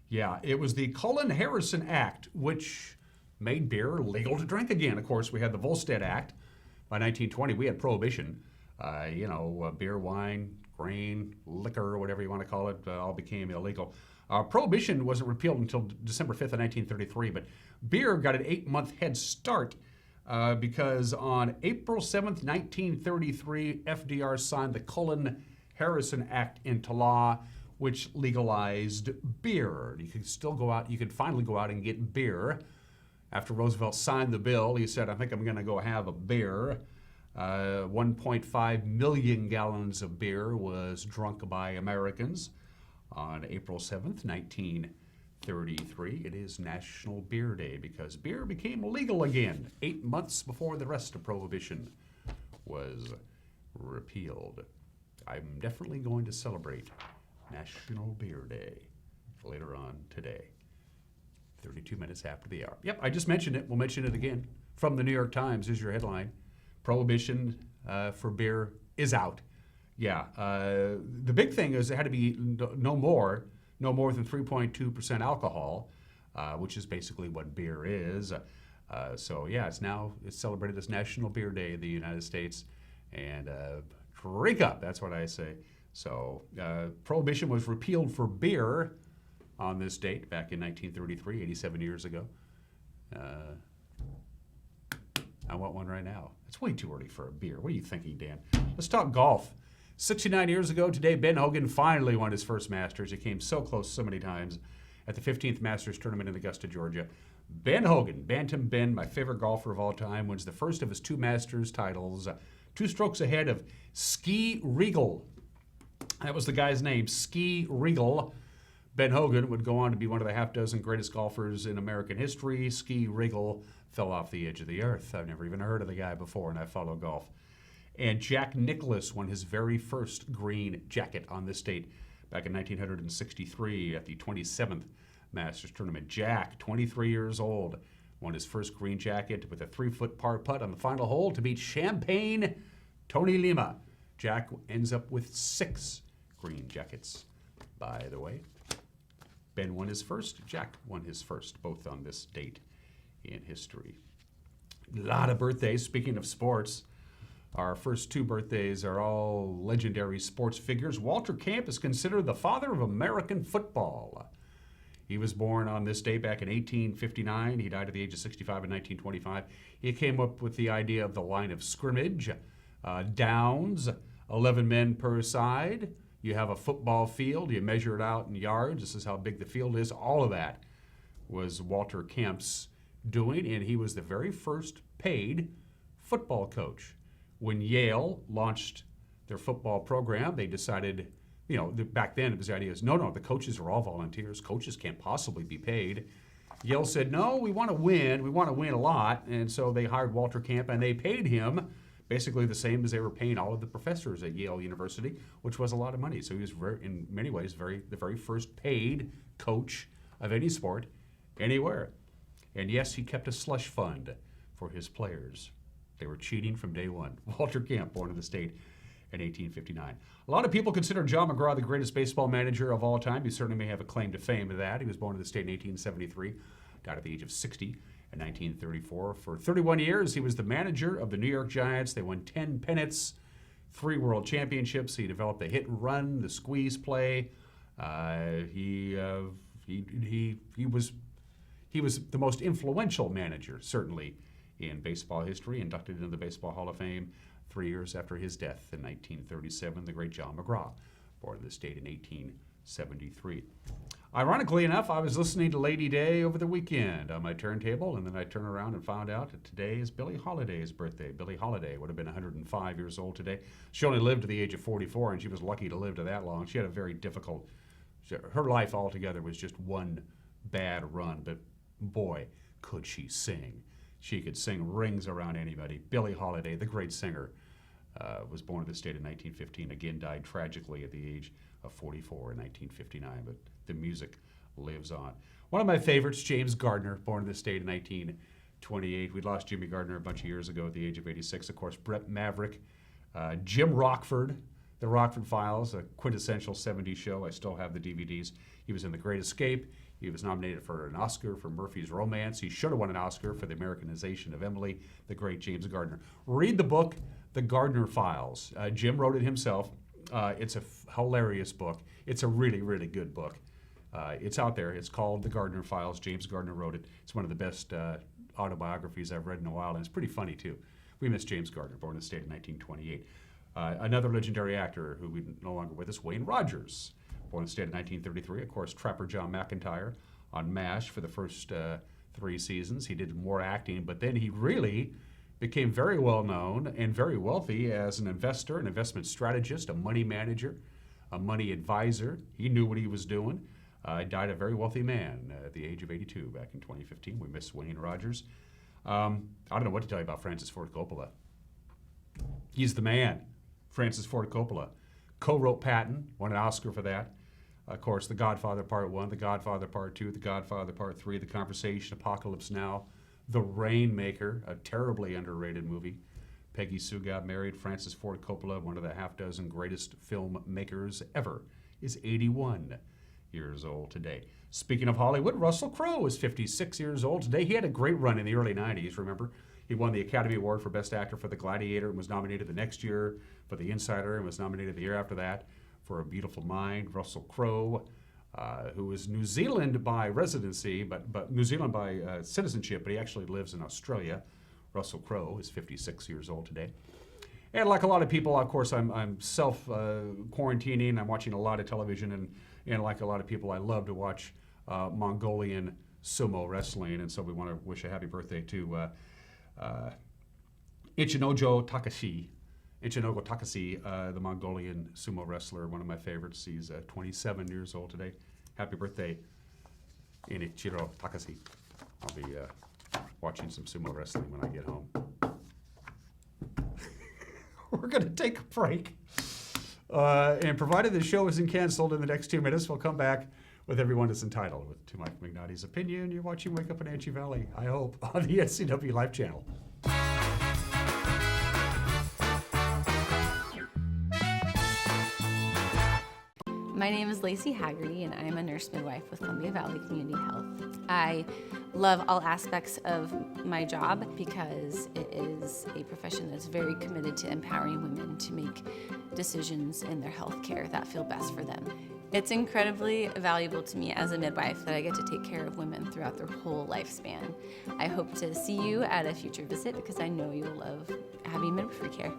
Yeah, it was the Cullen-Harrison Act, which made beer legal to drink again. Of course, we had the Volstead Act. By 1920, we had Prohibition. Beer, wine, grain, liquor, whatever you want to call it, all became illegal. Prohibition wasn't repealed until December 5th of 1933, but beer got an 8-month head start because on April 7th, 1933, FDR signed the Cullen-Harrison Act into law, which legalized beer. You could still go out, you could finally go out and get beer. After Roosevelt signed the bill, he said, I think I'm going to go have a beer. 1.5 million gallons of beer was drunk by Americans on April 7th, 1933. It is National Beer Day because beer became legal again 8 months before the rest of Prohibition was repealed. I'm definitely going to celebrate National Beer Day later on today. 32 minutes after the hour. Yep, I just mentioned it. We'll mention it again. From the New York Times, here's your headline. Prohibition for beer is out. Yeah, the big thing is it had to be no more than 3.2% alcohol, which is basically what beer is. So yeah, it's celebrated as National Beer Day in the United States, and drink up, that's what I say. So Prohibition was repealed for beer on this date back in 1933, 87 years ago. I want one right now. It's way too early for a beer. What are you thinking, Dan? Let's talk golf. 69 years ago today, Ben Hogan finally won his first Masters. He came so close so many times at the 15th Masters tournament in Augusta, Georgia. Ben Hogan, Bantam Ben, my favorite golfer of all time, wins the first of his 2 Masters titles, 2 strokes ahead of Ski Regal. That was the guy's name, Ski Regal. Ben Hogan would go on to be one of the half-dozen greatest golfers in American history. Ski Regal fell off the edge of the earth. I've never even heard of the guy before, and I follow golf. And Jack Nicklaus won his very first green jacket on this date back in 1963 at the 27th Masters Tournament. Jack, 23 years old, won his first green jacket with a 3-foot par putt on the final hole to beat Champagne Tony Lima. Jack ends up with 6 green jackets, by the way. Ben won his first, Jack won his first, both on this date in history. A lot of birthdays. Speaking of sports, our first 2 birthdays are all legendary sports figures. Walter Camp is considered the father of American football. He was born on this day back in 1859. He died at the age of 65 in 1925. He came up with the idea of the line of scrimmage, downs, 11 men per side. You have a football field. You measure it out in yards. This is how big the field is. All of that was Walter Camp's doing, and he was the very first paid football coach. When Yale launched their football program, they decided, back then it was the idea is, no, the coaches are all volunteers. Coaches can't possibly be paid. Yale said, no, we want to win. We want to win a lot. And so they hired Walter Camp, and they paid him basically the same as they were paying all of the professors at Yale University, which was a lot of money. So he was, in many ways, the very first paid coach of any sport anywhere. And yes, he kept a slush fund for his players. They were cheating from day one. Walter Camp, born in the state in 1859. A lot of people consider John McGraw the greatest baseball manager of all time. He certainly may have a claim to fame to that. He was born in the state in 1873, died at the age of 60 in 1934. For 31 years, he was the manager of the New York Giants. They won 10 pennants, 3 world championships. He developed the hit and run, the squeeze play. He was the most influential manager, certainly, in baseball history, inducted into the Baseball Hall of Fame 3 years after his death in 1937, the great John McGraw, born in the state in 1873. Ironically enough, I was listening to Lady Day over the weekend on my turntable, and then I turned around and found out that today is Billie Holiday's birthday. Billie Holiday would have been 105 years old today. She only lived to the age of 44, and she was lucky to live to that long. She had a very difficult, her life altogether was just one bad run, but boy, could she sing. She could sing rings around anybody. Billie Holiday, the great singer, was born in the state in 1915, again died tragically at the age of 44 in 1959, but the music lives on. One of my favorites, James Gardner, born in the state in 1928. We lost Jimmy Gardner a bunch of years ago at the age of 86. Of course, Brett Maverick, Jim Rockford, The Rockford Files, a quintessential 70s show. I still have the DVDs. He was in The Great Escape. He was nominated for an Oscar for Murphy's Romance. He should have won an Oscar for the Americanization of Emily, the great James Gardner. Read the book, The Gardner Files. Jim wrote it himself. It's a hilarious book. It's a really, really good book. It's out there. It's called The Gardner Files. James Gardner wrote it. It's one of the best autobiographies I've read in a while, and it's pretty funny, too. We miss James Gardner, born in the state in 1928. Another legendary actor who we no longer with us, Wayne Rogers, born in the state in 1933. Of course, Trapper John McIntyre on MASH for the first 3 seasons. He did more acting, but then he really became very well known and very wealthy as an investor, an investment strategist, a money manager, a money advisor. He knew what he was doing. Died a very wealthy man at the age of 82 back in 2015. We miss Wayne Rogers. I don't know what to tell you about Francis Ford Coppola. He's the man. Francis Ford Coppola. Co-wrote Patton, won an Oscar for that. Of course, The Godfather Part 1, The Godfather Part 2, The Godfather Part 3, The Conversation, Apocalypse Now, The Rainmaker, a terribly underrated movie. Peggy Sue got married. Francis Ford Coppola, one of the half-dozen greatest filmmakers ever, is 81 years old today. Speaking of Hollywood, Russell Crowe is 56 years old today. He had a great run in the early 90s, remember? He won the Academy Award for Best Actor for The Gladiator and was nominated the next year for The Insider and was nominated the year after that for A Beautiful Mind. Russell Crowe, who is New Zealand by residency, but New Zealand by citizenship, but he actually lives in Australia. Russell Crowe is 56 years old today. And like a lot of people, of course, I'm self-quarantining. I'm watching a lot of television, and like a lot of people, I love to watch Mongolian sumo wrestling, and so we want to wish a happy birthday to Ichinogo Takashi. Ichinogo Takashi, the Mongolian sumo wrestler, one of my favorites. He's 27 years old today. Happy birthday, Ichiro Takashi. I'll be watching some sumo wrestling when I get home. We're going to take a break. And provided the show isn't canceled in the next 2 minutes, we'll come back with Everyone is Entitled to Mike McNally's opinion. You're watching Wake Up in Wenatchee Valley, I hope, on the NCW Life channel. My name is Lacey Haggerty, and I am a nurse midwife with Columbia Valley Community Health. I love all aspects of my job because it is a profession that's very committed to empowering women to make decisions in their health care that feel best for them. It's incredibly valuable to me as a midwife that I get to take care of women throughout their whole lifespan. I hope to see you at a future visit because I know you'll love having midwifery care.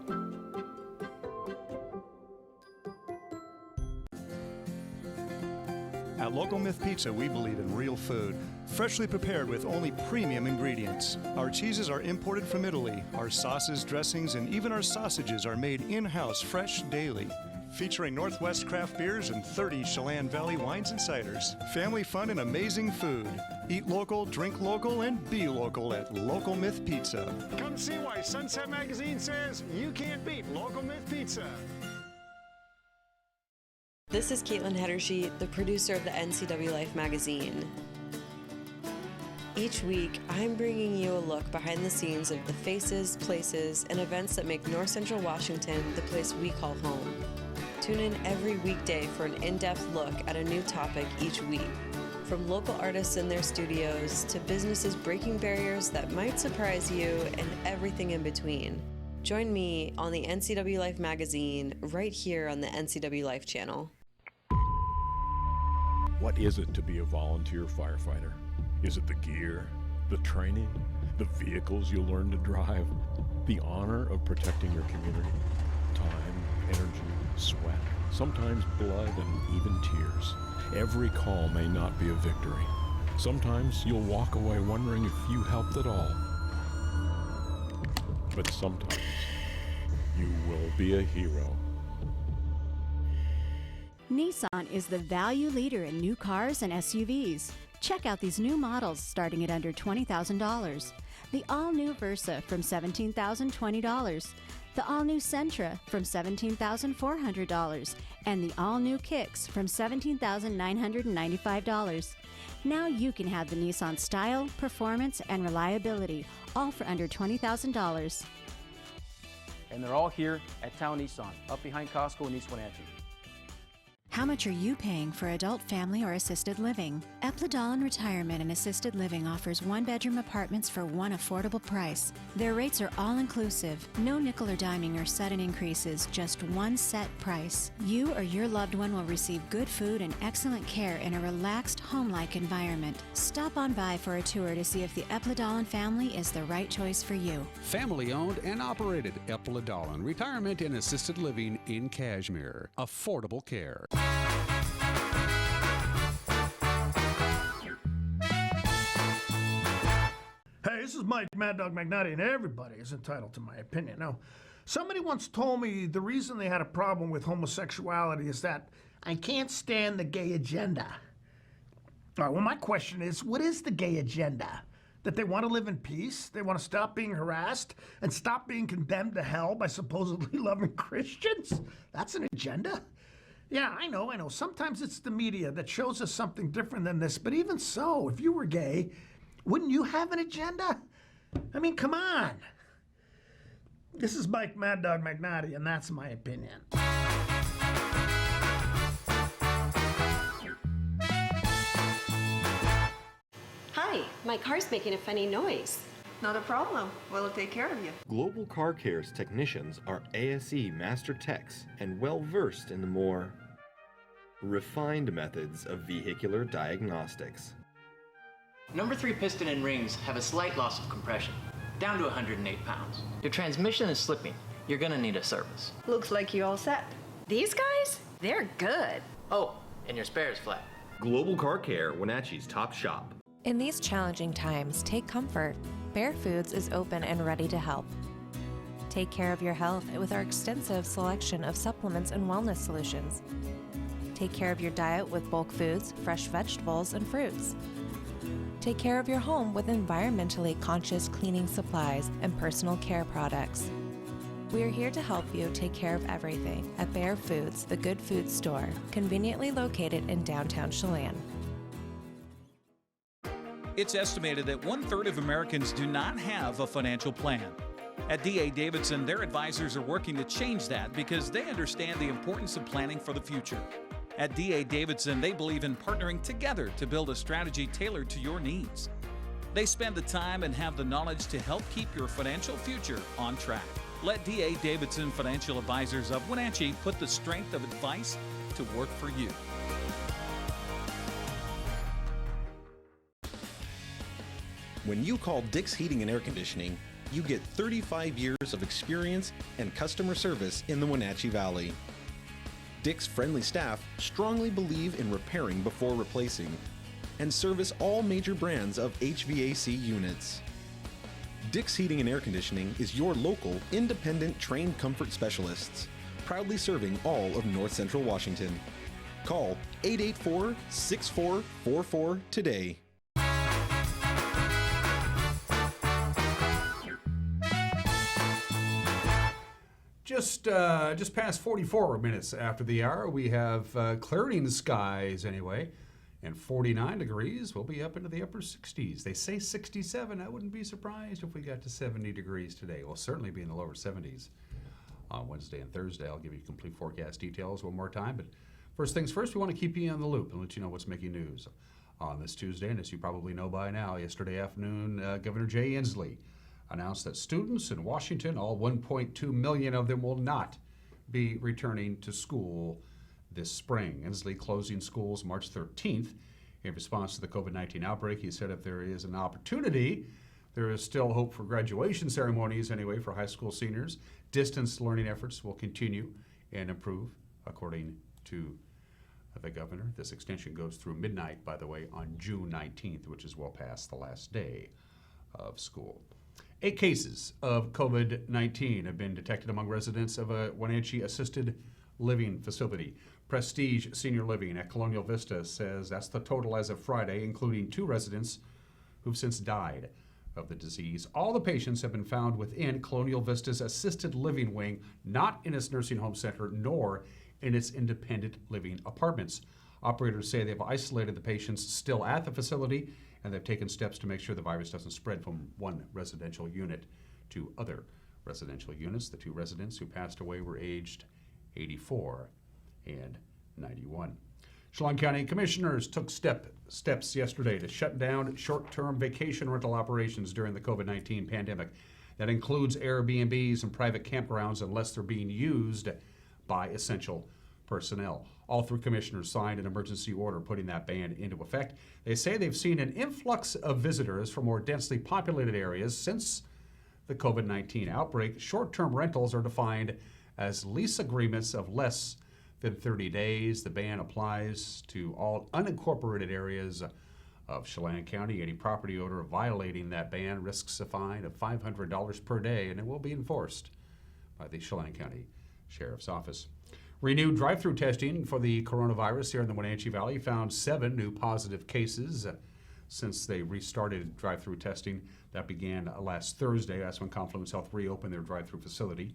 At Local Myth Pizza, we believe in real food, freshly prepared with only premium ingredients. Our cheeses are imported from Italy. Our sauces, dressings, and even our sausages are made in-house, fresh daily. Featuring Northwest craft beers and 30 Chelan Valley wines and ciders. Family fun and amazing food. Eat local, drink local, and be local at Local Myth Pizza. Come see why Sunset Magazine says you can't beat Local Myth Pizza. This is Caitlin Hedershe, the producer of the NCW Life magazine. Each week, I'm bringing you a look behind the scenes of the faces, places, and events that make North Central Washington the place we call home. Tune in every weekday for an in-depth look at a new topic each week. From local artists in their studios to businesses breaking barriers that might surprise you and everything in between. Join me on the NCW Life magazine right here on the NCW Life channel. What is it to be a volunteer firefighter? Is it the gear, the training, the vehicles you'll learn to drive, the honor of protecting your community? Time, energy, sweat, sometimes blood and even tears. Every call may not be a victory. Sometimes you'll walk away wondering if you helped at all. But sometimes you will be a hero. Nissan is the value leader in new cars and SUVs. Check out these new models starting at under $20,000. The all-new Versa from $17,020. The all-new Sentra from $17,400. And the all-new Kicks from $17,995. Now you can have the Nissan style, performance, and reliability, all for under $20,000. And they're all here at Town Nissan, up behind Costco in East Wenatchee. How much are you paying for adult, family, or assisted living? Epladolin Retirement and Assisted Living offers one-bedroom apartments for one affordable price. Their rates are all-inclusive, no nickel or diming or sudden increases, just one set price. You or your loved one will receive good food and excellent care in a relaxed, home-like environment. Stop on by for a tour to see if the Epladolin family is the right choice for you. Family-owned and operated Epladolin Retirement and Assisted Living in Cashmere. Affordable care. Hey, this is Mike Mad Dog Magnati, and everybody is entitled to my opinion. Now, somebody once told me the reason they had a problem with homosexuality is that I can't stand the gay agenda. All right, well, my question is, what is the gay agenda? That they want to live in peace? They want to stop being harassed and stop being condemned to hell by supposedly loving Christians? That's an agenda? Yeah, I know. Sometimes it's the media that shows us something different than this, but even so, if you were gay, wouldn't you have an agenda? I mean, come on. This is Mike Mad Dog Magnati, and that's my opinion. Hi, my car's making a funny noise. Not a problem. We'll take care of you. Global Car Care's technicians are ASE Master Techs and well-versed in the more refined methods of vehicular diagnostics. Number 3 piston and rings have a slight loss of compression, down to 108 pounds. Your transmission is slipping. You're gonna need a service. Looks like you all set. These guys? They're good. Oh, and your spare is flat. Global Car Care, Wenatchee's top shop. In these challenging times, take comfort. Bear Foods is open and ready to help. Take care of your health with our extensive selection of supplements and wellness solutions. Take care of your diet with bulk foods, fresh vegetables, and fruits. Take care of your home with environmentally conscious cleaning supplies and personal care products. We are here to help you take care of everything at Bear Foods, the good food store, conveniently located in downtown Chelan. It's estimated that 1/3 of Americans do not have a financial plan. At D.A. Davidson, their advisors are working to change that because they understand the importance of planning for the future. At D.A. Davidson, they believe in partnering together to build a strategy tailored to your needs. They spend the time and have the knowledge to help keep your financial future on track. Let D.A. Davidson Financial Advisors of Wenatchee put the strength of advice to work for you. When you call Dick's Heating and Air Conditioning, you get 35 years of experience and customer service in the Wenatchee Valley. Dick's friendly staff strongly believe in repairing before replacing and service all major brands of HVAC units. Dick's Heating and Air Conditioning is your local, independent, trained comfort specialists, proudly serving all of North Central Washington. Call 884-6444 today. Just past 44 minutes after the hour, we have clearing skies anyway, and 49 degrees. We'll be up into the upper 60s. They say 67. I wouldn't be surprised if we got to 70 degrees today. We'll certainly be in the lower 70s on Wednesday and Thursday. I'll give you complete forecast details one more time. But first things first, we want to keep you on the loop and let you know what's making news on this Tuesday. And as you probably know by now, yesterday afternoon, Governor Jay Inslee announced that students in Washington, all 1.2 million of them, will not be returning to school this spring. Inslee closing schools March 13th in response to the COVID-19 outbreak. He said if there is an opportunity, there is still hope for graduation ceremonies anyway for high school seniors. Distance learning efforts will continue and improve, according to the governor. This extension goes through midnight, by the way, on June 19th, which is well past the last day of school. 8 cases of COVID-19 have been detected among residents of a Wenatchee assisted living facility. Prestige Senior Living at Colonial Vista says that's the total as of Friday, including 2 residents who've since died of the disease. All the patients have been found within Colonial Vista's assisted living wing, not in its nursing home center, nor in its independent living apartments. Operators say they've isolated the patients still at the facility, and they've taken steps to make sure the virus doesn't spread from one residential unit to other residential units. The 2 residents who passed away were aged 84 and 91. Chelan County commissioners took steps yesterday to shut down short-term vacation rental operations during the COVID-19 pandemic. That includes Airbnbs and private campgrounds unless they're being used by essential personnel. All 3 commissioners signed an emergency order putting that ban into effect. They say they've seen an influx of visitors from more densely populated areas since the COVID-19 outbreak. Short-term rentals are defined as lease agreements of less than 30 days. The ban applies to all unincorporated areas of Chelan County. Any property owner violating that ban risks a fine of $500 per day, and it will be enforced by the Chelan County Sheriff's Office. Renewed drive-through testing for the coronavirus here in the Wenatchee Valley found 7 new positive cases since they restarted drive-through testing. That began last Thursday. That's when Confluence Health reopened their drive-through facility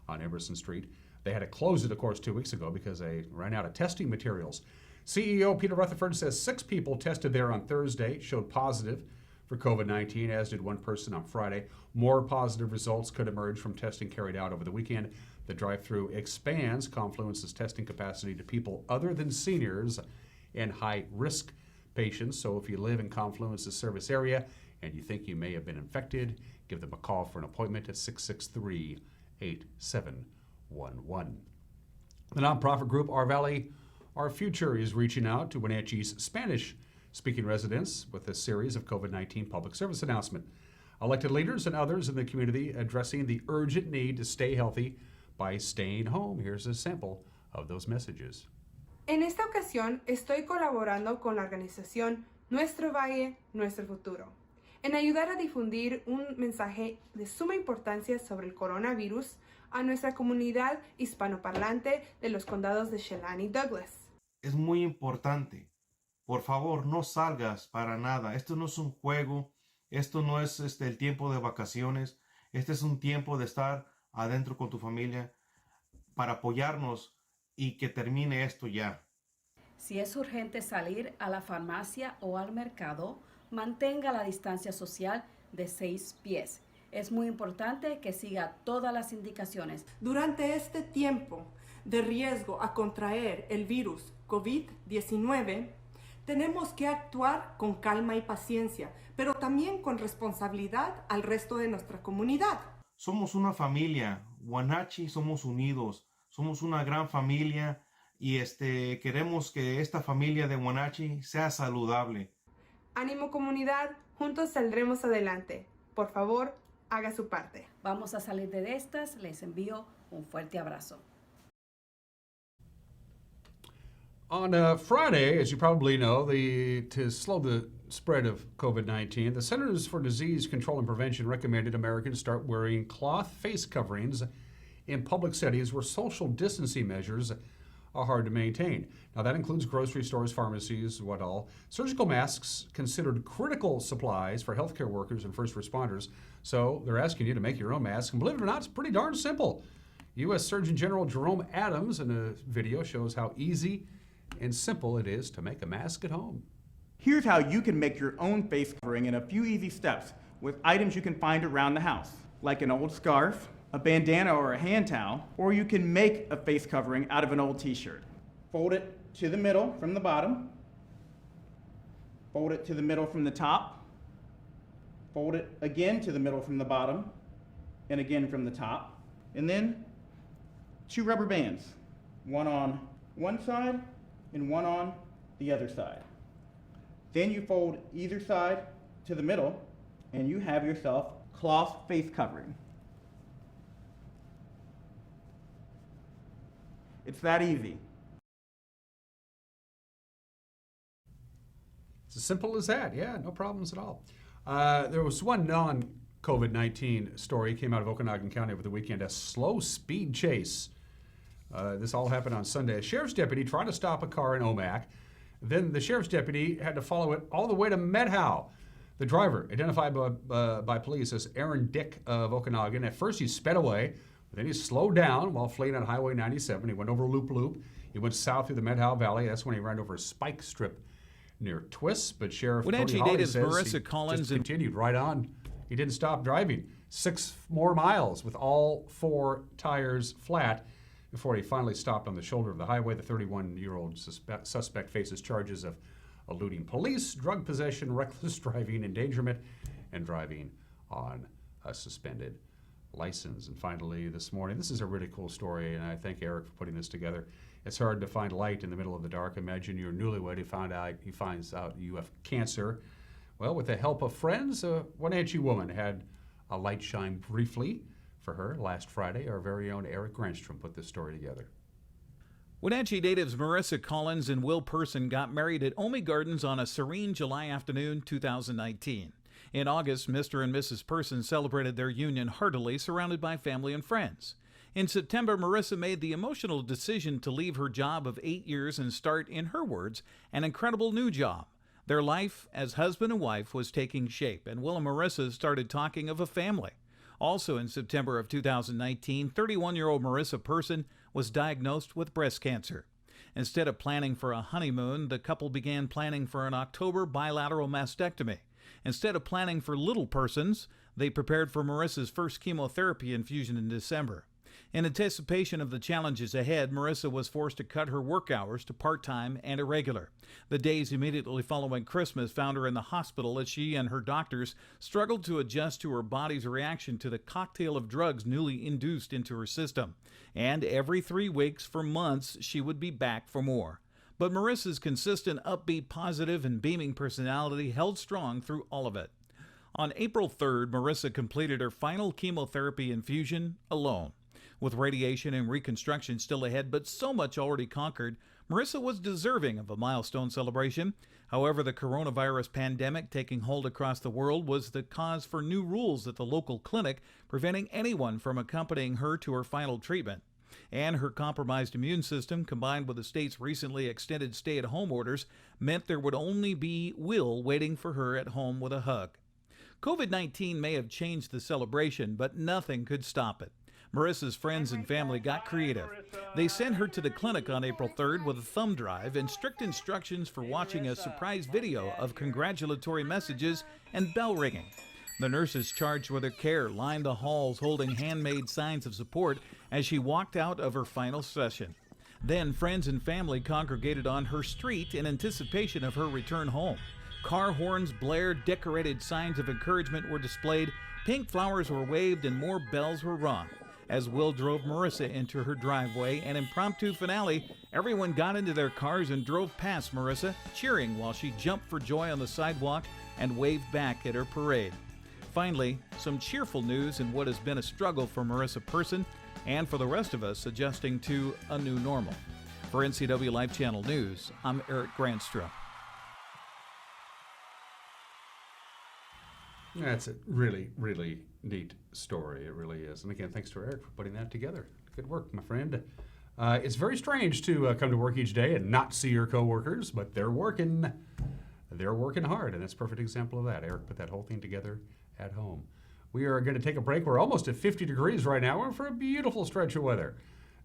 on Emerson Street. They had to close it, of course, 2 weeks ago because they ran out of testing materials. CEO Peter Rutherford says 6 people tested there on Thursday showed positive for COVID-19, as did 1 person on Friday. More positive results could emerge from testing carried out over the weekend. The drive-through expands Confluence's testing capacity to people other than seniors and high-risk patients. So if you live in Confluence's service area and you think you may have been infected, give them a call for an appointment at 663-8711. The nonprofit group Our Valley, Our Future is reaching out to Wenatchee's Spanish-speaking residents with a series of COVID-19 public service announcements. Elected leaders and others in the community addressing the urgent need to stay healthy by staying home. Here's a sample of those messages. En esta ocasión estoy colaborando con la organización Nuestro Valle, Nuestro Futuro, en ayudar a difundir un mensaje de suma importancia sobre el coronavirus a nuestra comunidad hispanoparlante de los condados de Chelan y Douglas. Es muy importante. Por favor, no salgas para nada. Esto no es un juego. Esto no es el tiempo de vacaciones. Este es un tiempo de estar adentro con tu familia para apoyarnos y que termine esto ya. Si es urgente salir a la farmacia o al mercado, mantenga la distancia social de 6 pies. Es muy importante que siga todas las indicaciones. Durante este tiempo de riesgo a contraer el virus COVID-19, tenemos que actuar con calma y paciencia, pero también con responsabilidad al resto de nuestra comunidad. Somos una familia. Wenatchee somos unidos. Somos una gran familia y queremos que esta familia de Wenatchee sea saludable. Ánimo comunidad, juntos saldremos adelante. Por favor, haga su parte. Vamos a salir de estas. Les envío un fuerte abrazo. On Friday, as you probably know, to slow the spread of COVID-19, the Centers for Disease Control and Prevention recommended Americans start wearing cloth face coverings in public settings where social distancing measures are hard to maintain. Now that includes grocery stores, pharmacies, what all. Surgical masks considered critical supplies for healthcare workers and first responders, so they're asking you to make your own mask. And believe it or not, it's pretty darn simple. U.S. Surgeon General Jerome Adams in a video shows how easy and simple it is to make a mask at home. Here's how you can make your own face covering in a few easy steps with items you can find around the house, like an old scarf, a bandana or a hand towel, or you can make a face covering out of an old t-shirt. Fold it to the middle from the bottom, fold it to the middle from the top, fold it again to the middle from the bottom, and again from the top, and then 2 rubber bands, one on one side and one on the other side. Then you fold either side to the middle and you have yourself cloth face covering. It's that easy. It's as simple as that. Yeah, no problems at all. There was one non-COVID-19 story came out of Okanagan County over the weekend, a slow speed chase This all happened on Sunday. A sheriff's deputy tried to stop a car in Omak. Then the sheriff's deputy had to follow it all the way to Medhow. The driver, identified by police as Aaron Dick of Okanagan, at first he sped away, but then he slowed down while fleeing on Highway 97. He went over Loop Loop. He went south through the Medhow Valley. That's when he ran over a spike strip near Twiss. But Sheriff Wenatchee Tony Hawley natives says Marissa he Collins just and continued right on. He didn't stop driving. 6 more miles with all 4 tires flat before he finally stopped on the shoulder of the highway. The 31-year-old suspect faces charges of eluding police, drug possession, reckless driving, endangerment, and driving on a suspended license. And finally, this morning, this is a really cool story, and I thank Eric for putting this together. It's hard to find light in the middle of the dark. Imagine you're newlywed. He finds out you have cancer. Well, with the help of friends, a Wenatchee woman had a light shine briefly for her last Friday. Our very own Eric Granstrom put this story together. Wenatchee natives Marissa Collins and Will Person got married at Omi Gardens on a serene July afternoon, 2019. In August, Mr. and Mrs. Person celebrated their union heartily, surrounded by family and friends. In September, Marissa made the emotional decision to leave her job of 8 years and start, in her words, an incredible new job. Their life as husband and wife was taking shape, and Will and Marissa started talking of a family. Also in September of 2019, 31-year-old Marissa Person was diagnosed with breast cancer. Instead of planning for a honeymoon, the couple began planning for an October bilateral mastectomy. Instead of planning for little persons, they prepared for Marissa's first chemotherapy infusion in December. In anticipation of the challenges ahead, Marissa was forced to cut her work hours to part-time and irregular. The days immediately following Christmas found her in the hospital as she and her doctors struggled to adjust to her body's reaction to the cocktail of drugs newly induced into her system. And every 3 weeks for months, she would be back for more. But Marissa's consistent, upbeat, positive, and beaming personality held strong through all of it. On April 3rd, Marissa completed her final chemotherapy infusion alone. With radiation and reconstruction still ahead, but so much already conquered, Marissa was deserving of a milestone celebration. However, the coronavirus pandemic taking hold across the world was the cause for new rules at the local clinic, preventing anyone from accompanying her to her final treatment. And her compromised immune system, combined with the state's recently extended stay-at-home orders, meant there would only be Will waiting for her at home with a hug. COVID-19 may have changed the celebration, but nothing could stop it. Marissa's friends and family got creative. They sent her to the clinic on April 3rd with a thumb drive and strict instructions for watching a surprise video of congratulatory messages and bell ringing. The nurses charged with her care lined the halls holding handmade signs of support as she walked out of her final session. Then friends and family congregated on her street in anticipation of her return home. Car horns blared, decorated signs of encouragement were displayed, pink flowers were waved, and more bells were rung. As Will drove Marissa into her driveway, an impromptu finale, everyone got into their cars and drove past Marissa, cheering while she jumped for joy on the sidewalk and waved back at her parade. Finally, some cheerful news in what has been a struggle for Marissa Person and for the rest of us adjusting to a new normal. For NCW Live Channel News, I'm Eric Granstrom. That's a really, really neat story. It really is. And again, thanks to Eric for putting that together. Good work, my friend. It's very strange to come to work each day and not see your coworkers, but they're working. They're working hard, and that's a perfect example of that. Eric put that whole thing together at home. We are going to take a break. We're almost at 50 degrees right now. We're for a beautiful stretch of weather.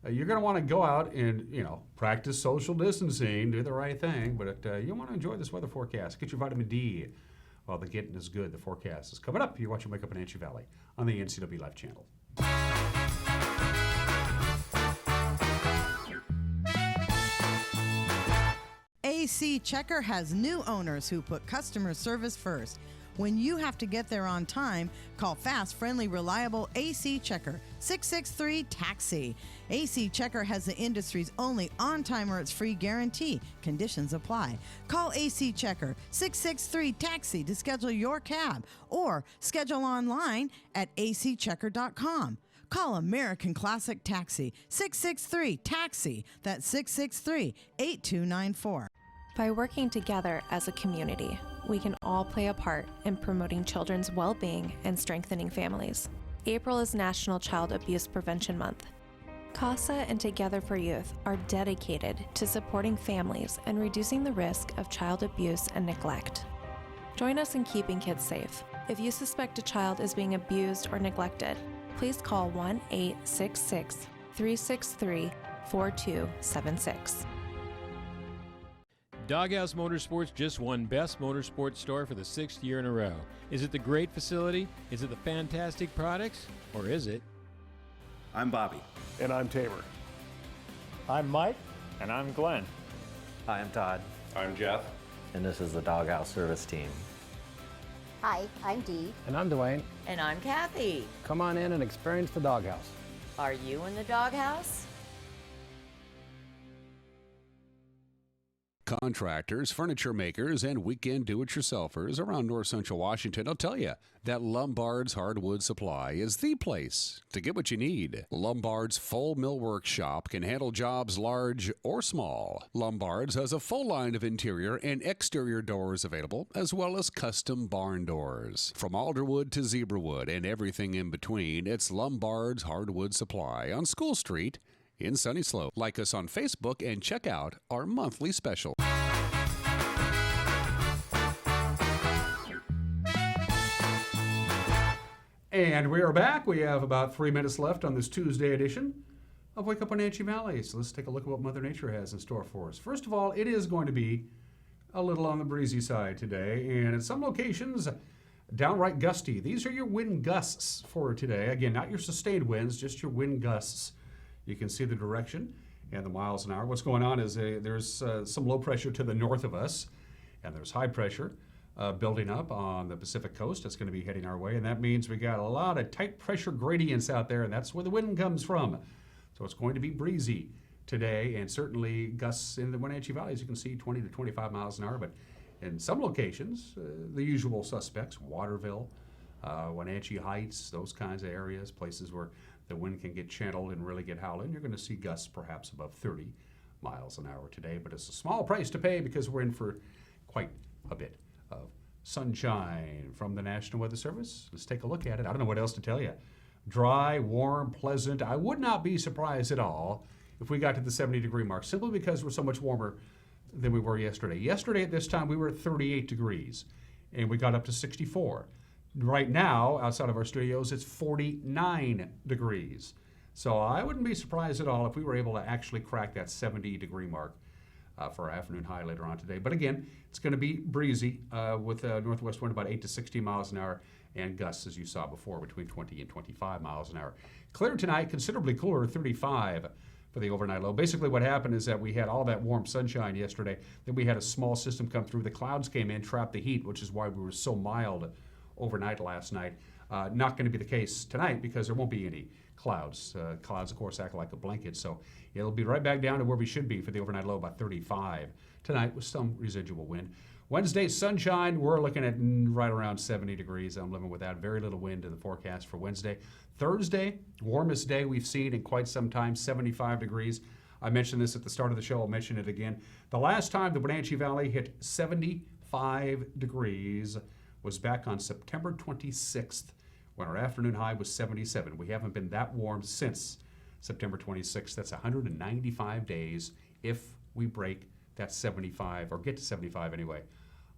You're going to want to go out and, practice social distancing, do the right thing, but you want to enjoy this weather forecast. Get your vitamin D. While the getting is good, the forecast is coming up. You're watching Wake Up in Wenatchee Valley on the NCW Live Channel. AC Checker has new owners who put customer service first. When you have to get there on time, call fast, friendly, reliable AC Checker, 663-TAXI. AC Checker has the industry's only on-time or it's free guarantee. Conditions apply. Call AC Checker, 663-TAXI to schedule your cab or schedule online at acchecker.com. Call American Classic Taxi, 663-TAXI. That's 663-8294. By working together as a community, we can all play a part in promoting children's well-being and strengthening families. April is National Child Abuse Prevention Month. CASA and Together for Youth are dedicated to supporting families and reducing the risk of child abuse and neglect. Join us in keeping kids safe. If you suspect a child is being abused or neglected, please call 1-866-363-4276. Doghouse Motorsports just won Best Motorsports Store for the 6th year in a row. Is it the great facility? Is it the fantastic products? Or is it? I'm Bobby. And I'm Tabor. I'm Mike. And I'm Glenn. Hi, I'm Todd. I'm Jeff. And this is the Doghouse Service Team. Hi, I'm Dee. And I'm Dwayne. And I'm Kathy. Come on in and experience the Doghouse. Are you in the doghouse? Contractors, furniture makers, and weekend do-it-yourselfers around north central Washington will tell you that Lombard's Hardwood Supply is the place to get what you need. Lombard's full millwork shop can handle jobs large or small. Lombard's has a full line of interior and exterior doors available, as well as custom barn doors. From alderwood to zebrawood and everything in between, it's Lombard's Hardwood Supply on School Street in Sunny Slope. Like us on Facebook and check out our monthly special. And we are back. We have about 3 minutes left on this Tuesday edition of Wake Up Wenatchee Valley. So let's take a look at what Mother Nature has in store for us. First of all, it is going to be a little on the breezy side today, and in some locations, downright gusty. These are your wind gusts for today. Again, not your sustained winds, just your wind gusts. You can see the direction and the miles an hour. What's going on is there's some low pressure to the north of us, and there's high pressure building up on the Pacific coast. It's going to be heading our way, and that means we got a lot of tight pressure gradients out there, and that's where the wind comes from. So it's going to be breezy today, and certainly gusts in the Wenatchee Valley, as you can see, 20 to 25 miles an hour. But in some locations, the usual suspects, Waterville, Wenatchee Heights, those kinds of areas, places where the wind can get channeled and really get howling. You're going to see gusts perhaps above 30 miles an hour today, but it's a small price to pay because we're in for quite a bit of sunshine from the National Weather Service. Let's take a look at it. I don't know what else to tell you. Dry, warm, pleasant. I would not be surprised at all if we got to the 70-degree mark, simply because we're so much warmer than we were yesterday. Yesterday at this time, we were at 38 degrees, and we got up to 64. Right now, outside of our studios, it's 49 degrees. So I wouldn't be surprised at all if we were able to actually crack that 70-degree mark for our afternoon high later on today. But again, it's going to be breezy with a northwest wind about 8 to 60 miles an hour and gusts, as you saw before, between 20 and 25 miles an hour. Clear tonight, considerably cooler, 35 for the overnight low. Basically what happened is that we had all that warm sunshine yesterday. Then we had a small system come through. The clouds came in, trapped the heat, which is why we were so mild overnight last night. Not going to be the case tonight because there won't be any clouds. Clouds, of course, act like a blanket, so it'll be right back down to where we should be for the overnight low, about 35 tonight with some residual wind. Wednesday, sunshine. We're looking at right around 70 degrees. I'm living with that. Very little wind in the forecast for Wednesday. Thursday, warmest day we've seen in quite some time, 75 degrees. I mentioned this at the start of the show. I'll mention it again. The last time the Wenatchee Valley hit 75 degrees was back on September 26th when our afternoon high was 77. We haven't been that warm since September 26th. That's 195 days if we break that 75, or get to 75 anyway,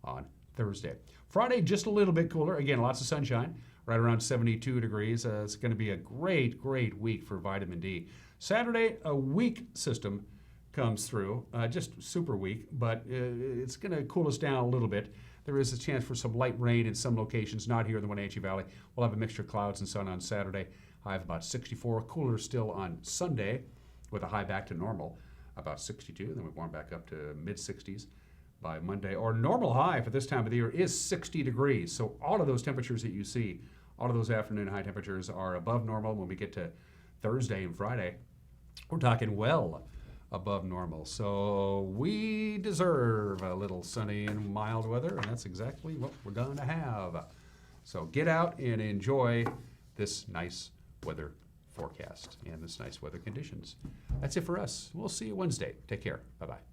on Thursday. Friday, just a little bit cooler. Again, lots of sunshine, right around 72 degrees. It's going to be a great, great week for vitamin D. Saturday, a weak system comes through, just super weak, but it's going to cool us down a little bit. There is a chance for some light rain in some locations, not here in the Wenatchee Valley. We'll have a mixture of clouds and sun on Saturday. High of about 64. Cooler still on Sunday with a high back to normal, about 62. Then we warm back up to mid-60s by Monday. Our normal high for this time of the year is 60 degrees. So all of those temperatures that you see, all of those afternoon high temperatures are above normal. When we get to Thursday and Friday, we're talking well above normal. So we deserve a little sunny and mild weather, and that's exactly what we're going to have. So get out and enjoy this nice weather forecast and this nice weather conditions. That's it for us. We'll see you Wednesday. Take care. Bye-bye.